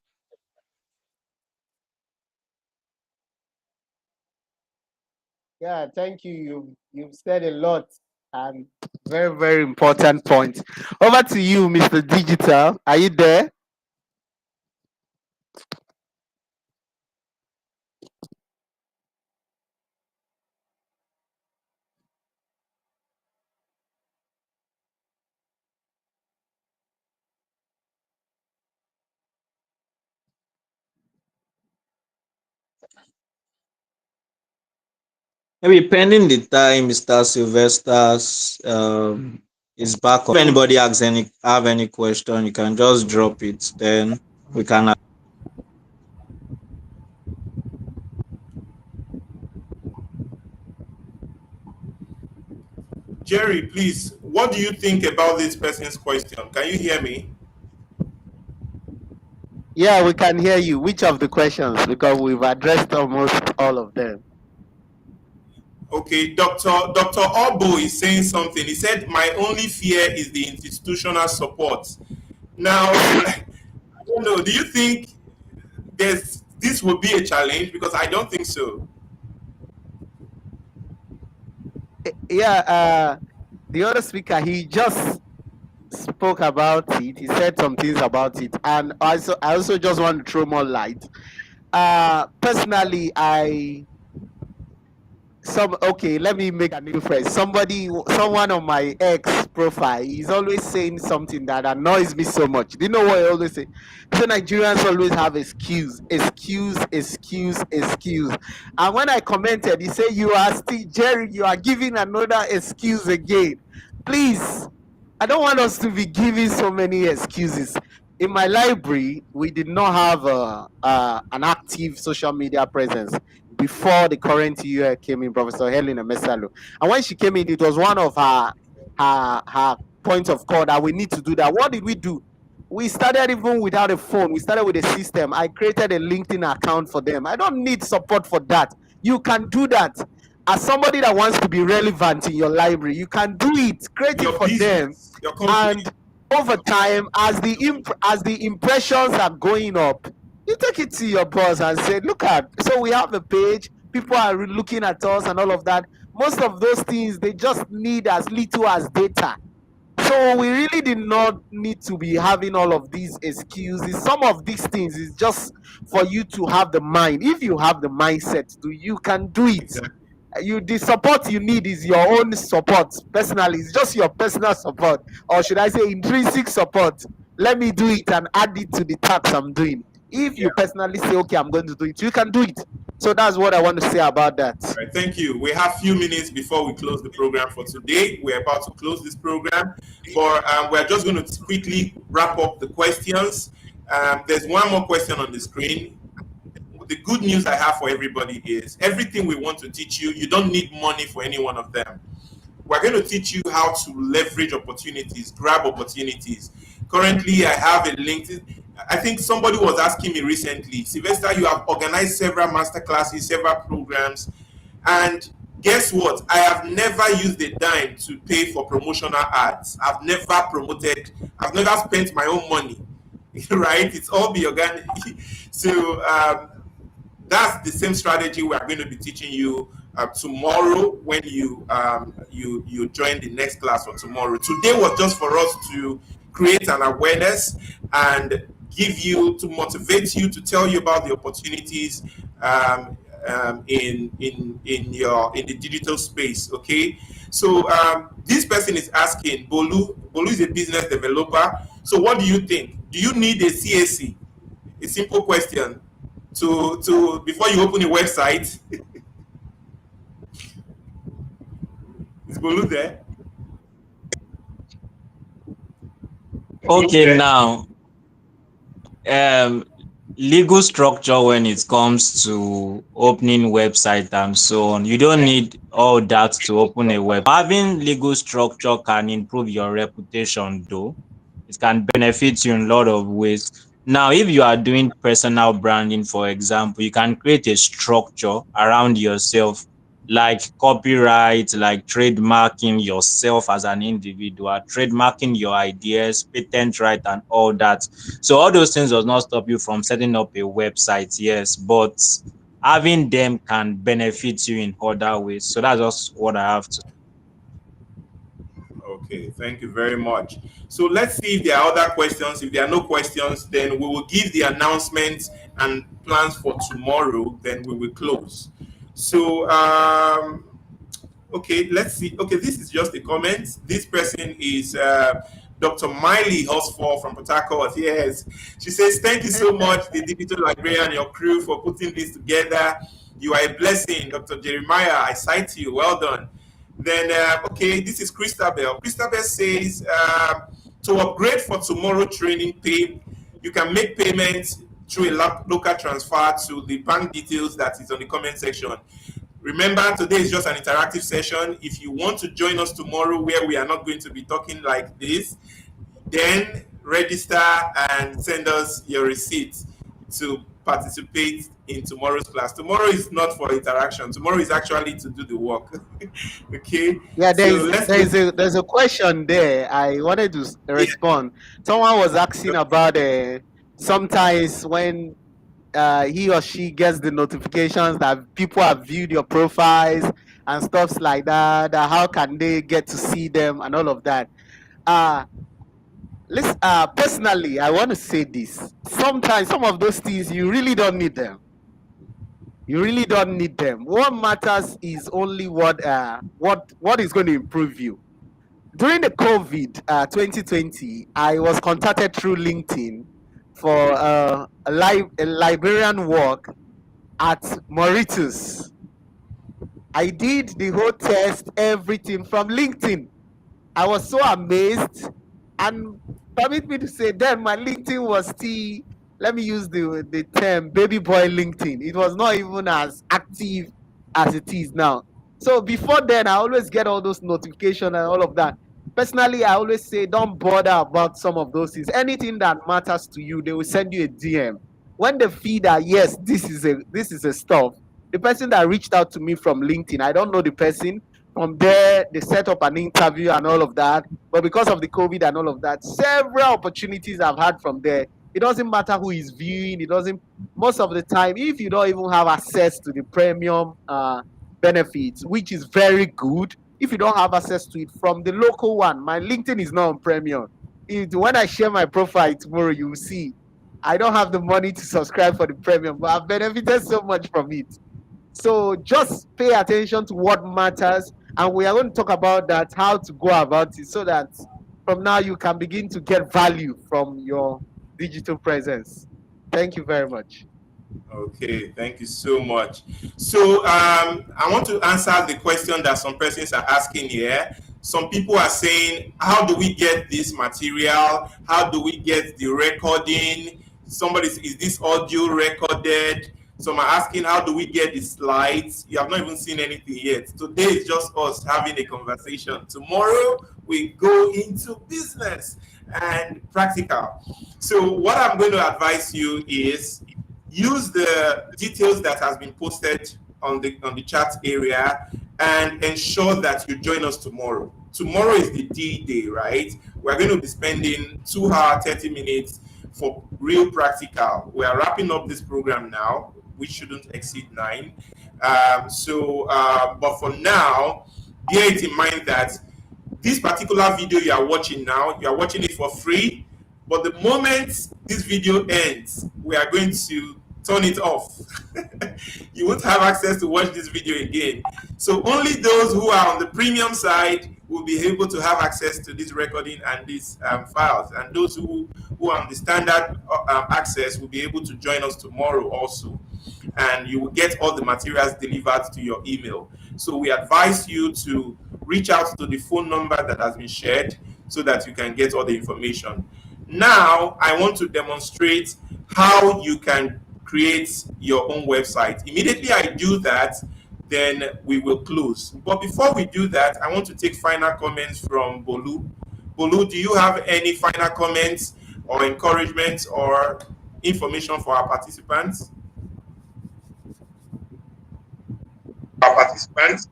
S2: Yeah, thank you. You've said a lot and very, very important points. Over to you, Mr. Digital. Are you there?
S3: Maybe pending the time Mr. Sylvester's is back on. If anybody have any question, you can just drop it. Then we can.
S1: Jerry, please, what do you think about this person's question? Can you hear me?
S2: Yeah, we can hear you. Which of the questions? Because we've addressed almost all of them.
S1: Okay, Dr. Obo is saying something. He said, "My only fear is the institutional support." Now, I don't know. Do you think this will be a challenge? Because I don't think so.
S2: Yeah, the other speaker, he just spoke about it. He said some things about it, and I also just want to throw more light. Personally, okay, let me make a new friend. Someone on my ex profile is always saying something that annoys me so much. Do you know what I always say? So Nigerians always have excuse. And when I commented, he said, "You are still Jerry. You are giving another excuse again. Please, I don't want us to be giving so many excuses." In my library, we did not have an active social media presence before the current year came in, Professor Helen Mesalo. And when she came in, it was one of her points of call that we need to do that. What did we do? We started even without a phone. We started with a system. I created a LinkedIn account for them. I don't need support for that. You can do that. As somebody that wants to be relevant in your library, you can do it. Create it
S1: Your
S2: for them.
S1: business, your company.
S2: And over time, as the impressions are going up, you take it to your boss and say, "Look at, so we have a page, people are looking at us and all of that." Most of those things, they just need as little as data. So we really did not need to be having all of these excuses. Some of these things is just for you to have the mind. If you have the mindset to, you can do it.
S1: Exactly.
S2: The support you need is your own support. Personally, it's just your personal support, or should I say intrinsic support. Let me do it and add it to the tasks I'm doing. If
S1: Yeah.
S2: you personally say, "Okay, I'm going to do it," you can do it. So that's what I want to say about that.
S1: All right, thank you. We have a few minutes before we close the program for today. We're about to close this program, but we're just going to quickly wrap up the questions. There's one more question on the screen. The good news I have for everybody is everything we want to teach you, you don't need money for any one of them. We're going to teach you how to leverage opportunities, grab opportunities. Currently, I have a LinkedIn. I think somebody was asking me recently, Sylvester, you have organized several masterclasses, several programs, and guess what? I have never used a dime to pay for promotional ads. I've never promoted, I've never spent my own money, right? It's all be organic. So that's the same strategy we are going to be teaching you tomorrow when you join the next class for tomorrow. Today was just for us to create an awareness and give you, to motivate you, to tell you about the opportunities in the digital space. Okay, so this person is asking, Bolu is a business developer. So what do you think? Do you need a CAC? A simple question to before you open a website. Is Bolu there?
S3: Okay, now legal structure when it comes to opening website and so on, you don't need all that to open a web. Having legal structure can improve your reputation, though it can benefit you in a lot of ways. Now, if you are doing personal branding, for example, you can create a structure around yourself, like copyright, like trademarking yourself as an individual, trademarking your ideas, patent right, and all that. So all those things does not stop you from setting up a website, yes, but having them can benefit you in other ways. So that's just what I have to.
S1: Okay, thank you very much. So let's see if there are other questions. If there are no questions, then we will give the announcements and plans for tomorrow. Then we will close. So okay, let's see. Okay, this is just a comment. This person is Dr. Miley Hosford from Port Harcourt. Yes, she says, "Thank you so much, the Digital Librarian and your crew, for putting this together. You are a blessing, Dr. Jeremiah. I cite you. Well done." Then, okay, this is Christabel. Christabel says, to upgrade for tomorrow training pay, you can make payments through a local transfer to the bank details that is on the comment section. Remember, today is just an interactive session. If you want to join us tomorrow where we are not going to be talking like this, then register and send us your receipt to participate in tomorrow's class. Tomorrow is not for interaction. Tomorrow is actually to do the work. Okay.
S2: Yeah,
S1: So
S2: there's a question there. I wanted to respond. Someone was asking about sometimes when he or she gets the notifications that people have viewed your profiles and stuffs like that, how can they get to see them and all of that. Personally, I want to say this. Sometimes some of those things you really don't need them. You really don't need them. What matters is only what is going to improve you. During the COVID 2020, I was contacted through LinkedIn for a librarian work at Mauritius. I did the whole test, everything from LinkedIn. I was so amazed, and permit me to say, then my LinkedIn was still, let me use the term baby boy LinkedIn. It was not even as active as it is now. So before then, I always get all those notifications and all of that. Personally, I always say don't bother about some of those things. Anything that matters to you, they will send you a DM. When they feel that yes, this is a stuff. The person that reached out to me from LinkedIn, I don't know the person. From there, they set up an interview and all of that. But because of the COVID and all of that, several opportunities I've had from there. It doesn't matter who is viewing. It doesn't. Most of the time, if you don't even have access to the premium benefits, which is very good, if you don't have access to it from the local one, my LinkedIn is not on premium. When I share my profile tomorrow, you will see I don't have the money to subscribe for the premium, but I've benefited so much from it. So just pay attention to what matters, and we are going to talk about that, how to go about it, so that from now you can begin to get value from your digital presence. Thank you very much.
S1: Okay, thank you so much. So I want to answer the question that some persons are asking here. Some people are saying, how do we get this material? How do we get the recording? Somebody, is this audio recorded? Some are asking, how do we get the slides? You have not even seen anything yet. Today is just us having a conversation. Tomorrow we go into business and practical. So what I'm going to advise you is use the details that has been posted on the chat area and ensure that you join us tomorrow. Tomorrow is the D day, right? We're going to be spending 2 hours, 30 minutes for real practical. We are wrapping up this program now, which shouldn't exceed 9. But for now, bear it in mind that this particular video you are watching now, you are watching it for free. But the moment this video ends, we are going to turn it off. You won't have access to watch this video again. So only those who are on the premium side will be able to have access to this recording and these files. And those who are on the standard access will be able to join us tomorrow also. And you will get all the materials delivered to your email. So we advise you to reach out to the phone number that has been shared so that you can get all the information. Now, I want to demonstrate how you can create your own website. Immediately I do that, then we will close. But before we do that, I want to take final comments from Bolu. Bolu, do you have any final comments or encouragement or information for our participants?
S5: Our participants.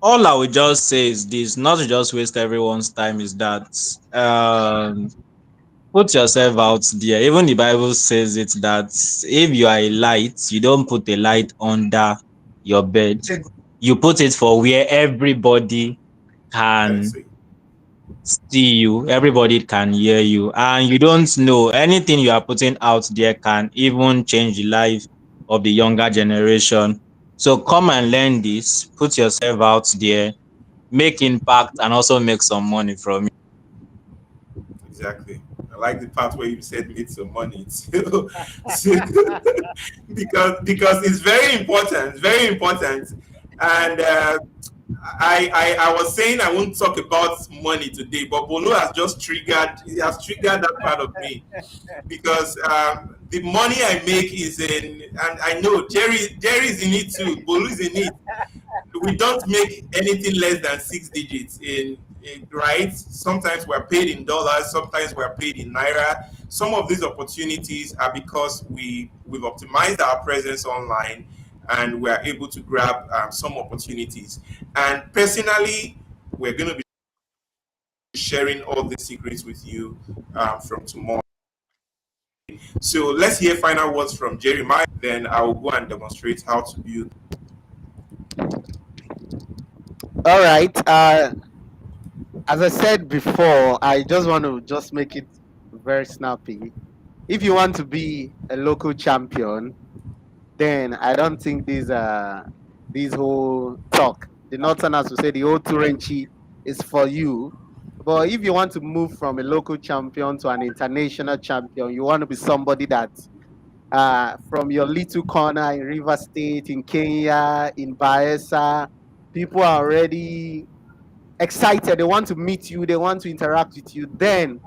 S3: All I would just say is this, not to just waste everyone's time, is that put yourself out there. Even the Bible says it that if you are a light, you don't put a light under your bed. You put it for where everybody
S1: Can
S3: can
S1: say.
S3: see you, everybody can hear you, and you don't know anything you are putting out there can even change the life of the younger generation. So come and learn this, put yourself out there, make impact, and also make some money from it.
S1: Exactly. I like the part where you said make some money too. Because it's very important, very important. And I was saying I won't talk about money today, but Bolu has just triggered. He has triggered that part of me because the money I make is in, and I know Jerry is in it too. Bolu is in it. We don't make anything less than 6 digits in right. Sometimes we're paid in dollars, sometimes we're paid in naira. Some of these opportunities are because we've optimized our presence online and we're able to grab some opportunities. And personally, we're going to be sharing all the secrets with you from tomorrow. So let's hear final words from Jeremiah, then I will go and demonstrate how to build.
S2: All right. As I said before, I just want to just make it very snappy. If you want to be a local champion, then I don't think this whole talk, the Northerners will say the old Turenchi is for you. But if you want to move from a local champion to an international champion, you want to be somebody that from your little corner in River State, in Kenya, in Baeza, people are already excited. They want to meet you. They want to interact with you. Then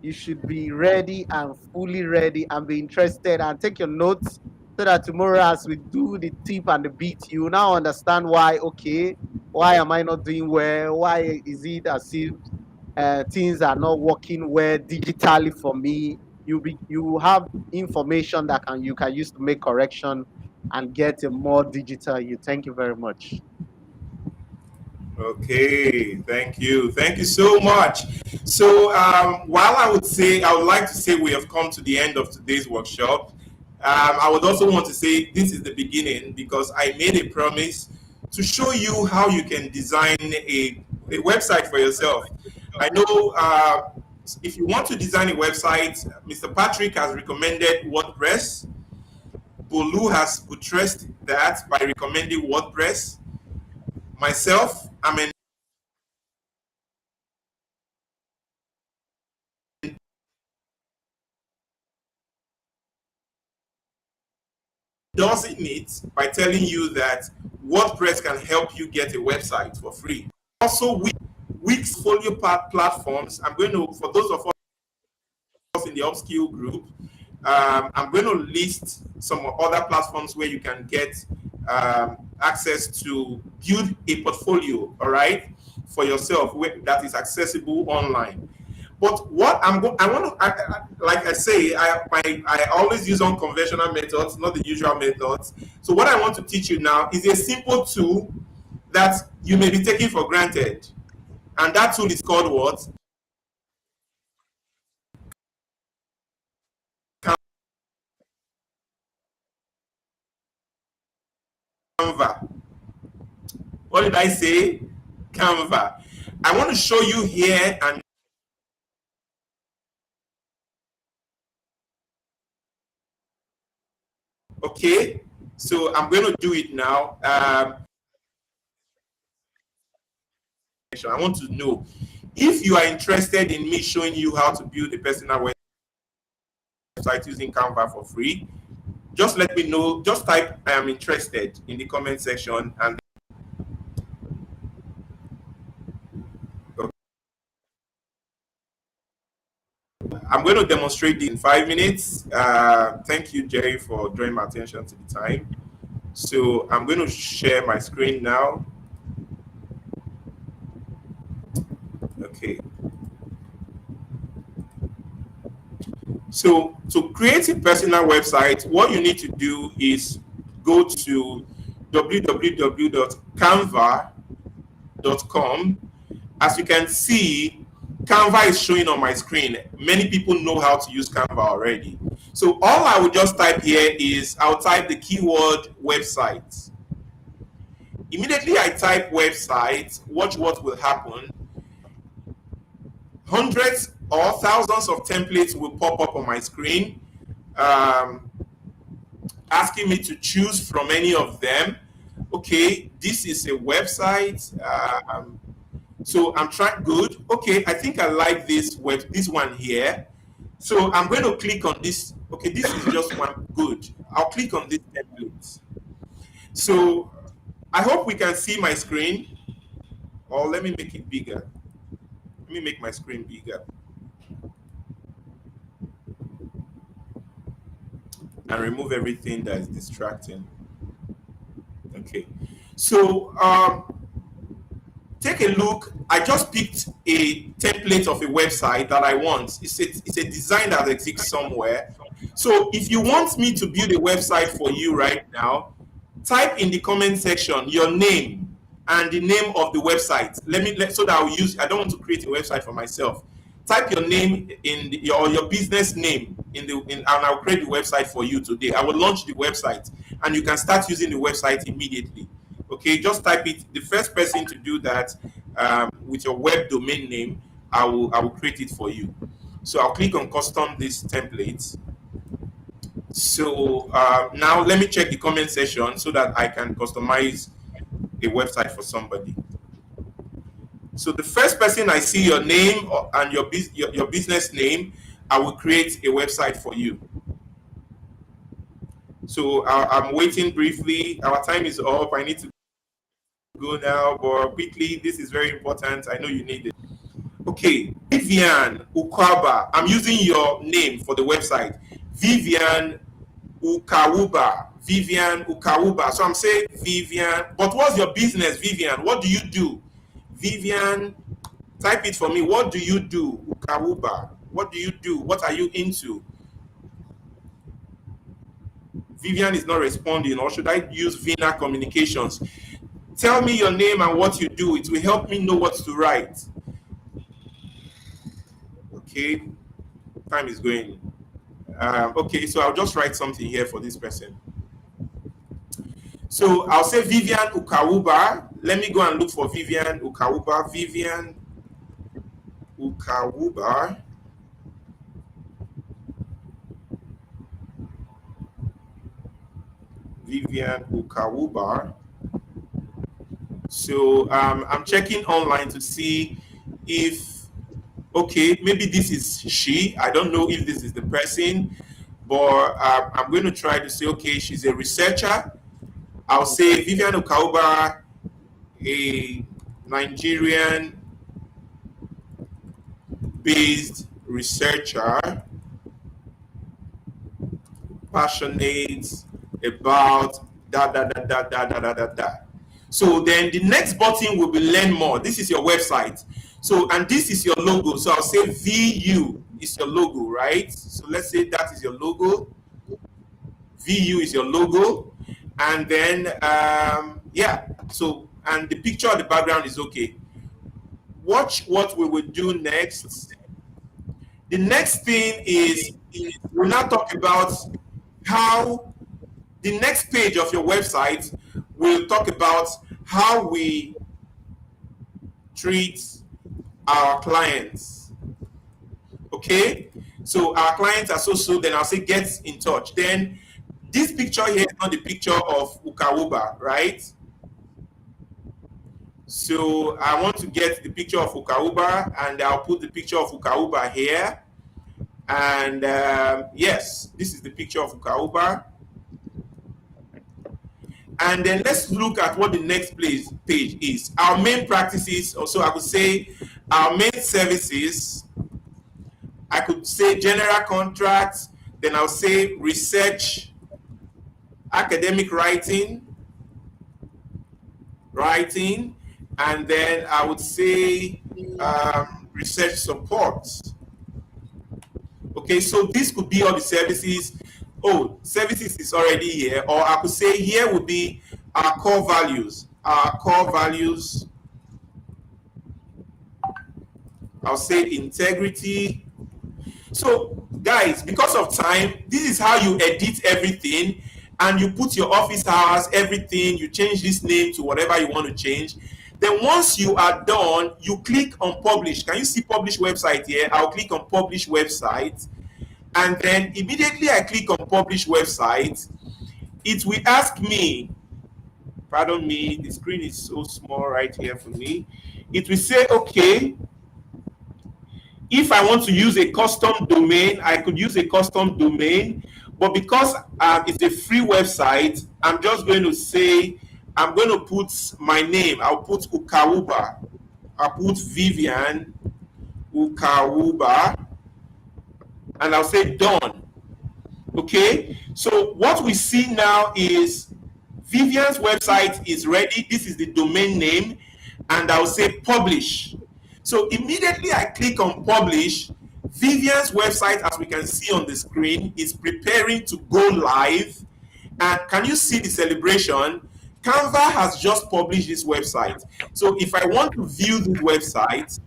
S2: you should be ready and fully ready and be interested and take your notes so that tomorrow as we do the tip and the beat, you now understand why, okay, why am I not doing well? Why is it as if things are not working well digitally for me? You have information that you can use to make correction and get a more digital you. Thank you very much.
S1: Okay, thank you so much. So while I would like to say we have come to the end of today's workshop, I would also want to say this is the beginning because I made a promise to show you how you can design a website for yourself. I know if you want to design a website, Mr. Patrick has recommended WordPress. Bolu has buttressed that by recommending WordPress. Myself, I'm an endorsing it by telling you that WordPress can help you get a website for free. Also, Wix folio platforms. I'm going to, for those of us in the Upskill group, I'm going to list some other platforms where you can get access to build a portfolio, all right, for yourself that is accessible online. But what I want to, like I say, I always use unconventional methods, not the usual methods. So what I want to teach you now is a simple tool that you may be taking for granted, and that tool is called what? Canva. What did I say? Canva. I want to show you here and okay. So I'm going to do it now. I want to know if you are interested in me showing you how to build a personal website using Canva for free. Just let me know. Just type "I am interested" in the comment section, and I'm going to demonstrate this in 5 minutes. Thank you, Jerry, for drawing my attention to the time. So I'm going to share my screen now. Okay. So to create a personal website, what you need to do is go to www.canva.com. As you can see, Canva is showing on my screen. Many people know how to use Canva already. So all I will just type here is I'll type the keyword website. Immediately I type website, watch what will happen. Hundreds or thousands of templates will pop up on my screen, asking me to choose from any of them. Okay, this is a website. So I'm trying good. Okay, I think I like this one here. So I'm going to click on this. Okay, this is just one. Good. I'll click on this template. So I hope we can see my screen. Or let me make it bigger. Let me make my screen bigger. And remove everything that is distracting. Okay. So take a look. I just picked a template of a website that I want. It's a design that exists somewhere. So if you want me to build a website for you right now, type in the comment section your name and the name of the website. So that I'll use. I don't want to create a website for myself. Type your name in your business name and I'll create the website for you today. I will launch the website and you can start using the website immediately. Okay, just type it. The first person to do that with your web domain name, I will create it for you. So I'll click on custom this template. So now let me check the comment section so that I can customize a website for somebody. So the first person I see your name and your business name, I will create a website for you. So I'm waiting briefly. Our time is up. I need to go now, but quickly, this is very important. I know you need it. Okay, Vivian Ukaba. I'm using your name for the website. Vivian Ukawuba. Vivian Ukawuba. So I'm saying Vivian, but what's your business, Vivian? What do you do? Vivian, type it for me. What do you do? Ukawuba. What do you do? What are you into? Vivian is not responding, or should I use Vina Communications? Tell me your name and what you do. It will help me know what to write. Okay, time is going. Okay, so I'll just write something here for this person. So I'll say Vivian Ukawuba. Let me go and look for Vivian Ukawuba. Vivian Ukawuba. Vivian Ukawuba. So I'm checking online to see if, okay, maybe this is she. I don't know if this is the person. but I'm going to try to say, okay, she's a researcher. I'll say Vivian Okauba, a Nigerian-based researcher, passionate about da da da da da da da da da. So then the next button will be learn more. This is your website. So, and this is your logo. So I'll say VU is your logo, right? So let's say that is your logo. VU is your logo. And then, yeah. So, and the picture of the background is okay. Watch what we will do next. The next thing is we'll now talk about how the next page of your website will talk about how we treat our clients. Okay, so our clients are so, then I'll say get in touch. Then this picture here is not the picture of Ukawuba, right? So I want to get the picture of Ukawuba, and I'll put the picture of Ukawuba here. And yes, this is the picture of Ukawuba. And then let's look at what the next page is. Our main practices, also I could say our main services. I could say general contracts, then I'll say research, academic writing, and then I would say research support. Okay, so this could be all the services. Oh, services is already here, or I could say here would be our core values. Our core values, I'll say integrity. So guys, because of time, this is how you edit everything, and you put your office hours, everything, you change this name to whatever you want to change. Then once you are done, you click on publish. Can you see publish website here? I'll click on publish website, and then immediately I click on publish website, it will ask me, pardon me, the screen is so small right here for me. It will say, okay, if I want to use a custom domain, I could use a custom domain, but because it's a free website, I'm just going to say, I'm going to put my name. I'll put Ukawuba. I'll put Vivian Ukawuba, and I'll say done. Okay, so what we see now is Vivian's website is ready. This is the domain name, and I'll say publish. So immediately I click on publish, Vivian's website, as we can see on the screen, is preparing to go live. And can you see the celebration? Canva has just published this website. So if I want to view this website,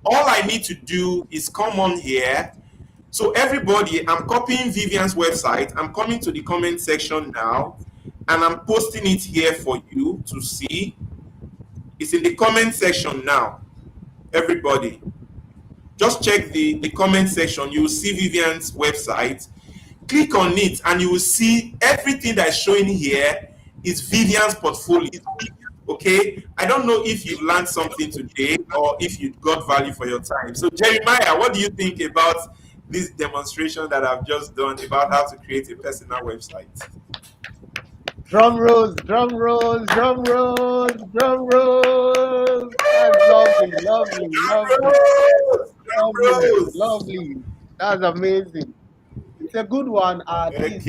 S1: all I need to do is come on here. So everybody, I'm copying Vivian's website. I'm coming to the comment section now, and I'm posting it here for you to see. It's in the comment section now. Everybody, just check the comment section. You will see Vivian's website. Click on it, and you will see everything that's showing here is Vivian's portfolio. Okay, I don't know if you've learned something today or if you got value for your time. So Jeremiah, what do you think about this demonstration that I've just done about how to create a personal website?
S2: Drum rolls, drum rolls, drum rolls, drum rolls. That's lovely, lovely, lovely, lovely. That's amazing. It's a good one. At least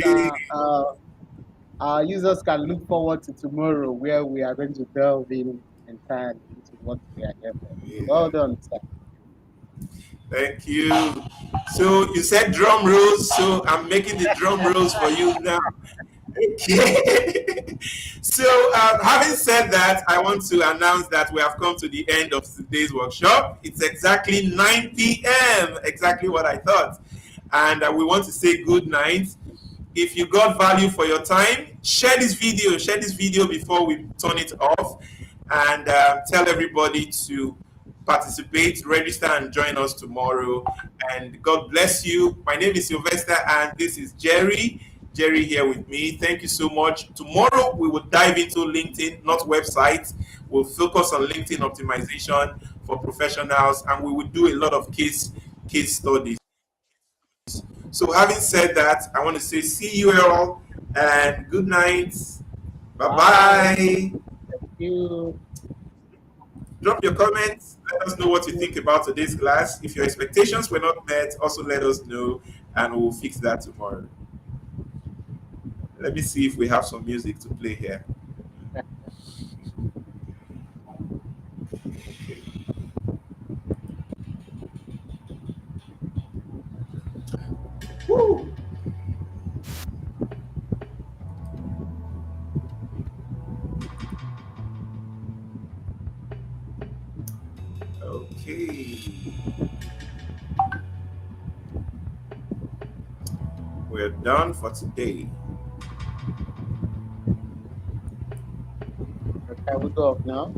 S2: our users can look forward to tomorrow, where we are going to delve in entirely into what we are here for.
S1: Yeah.
S2: Well done, sir.
S1: Thank you. So you said drum rolls, so I'm making the drum rolls for you now. Okay. So having said that, I want to announce that we have come to the end of today's workshop. It's exactly 9 p.m. Exactly what I thought. And we want to say good night. If you got value for your time, share this video before we turn it off, and tell everybody to participate, register, and join us tomorrow. And God bless you. My name is Sylvester, and this is Jerry here with me. Thank you so much. Tomorrow we will dive into LinkedIn, not websites. We'll focus on LinkedIn optimization for professionals, and we will do a lot of case studies. So having said that, I want to say see you all and good night. Bye
S2: Bye.
S1: bye.
S2: Thank you.
S1: Drop your comments. Let us know what you think about today's class. If your expectations were not met, also let us know and we'll fix that tomorrow. Let me see if we have some music to play here. Woo! Okay. We're done for today.
S2: Okay, we go off now.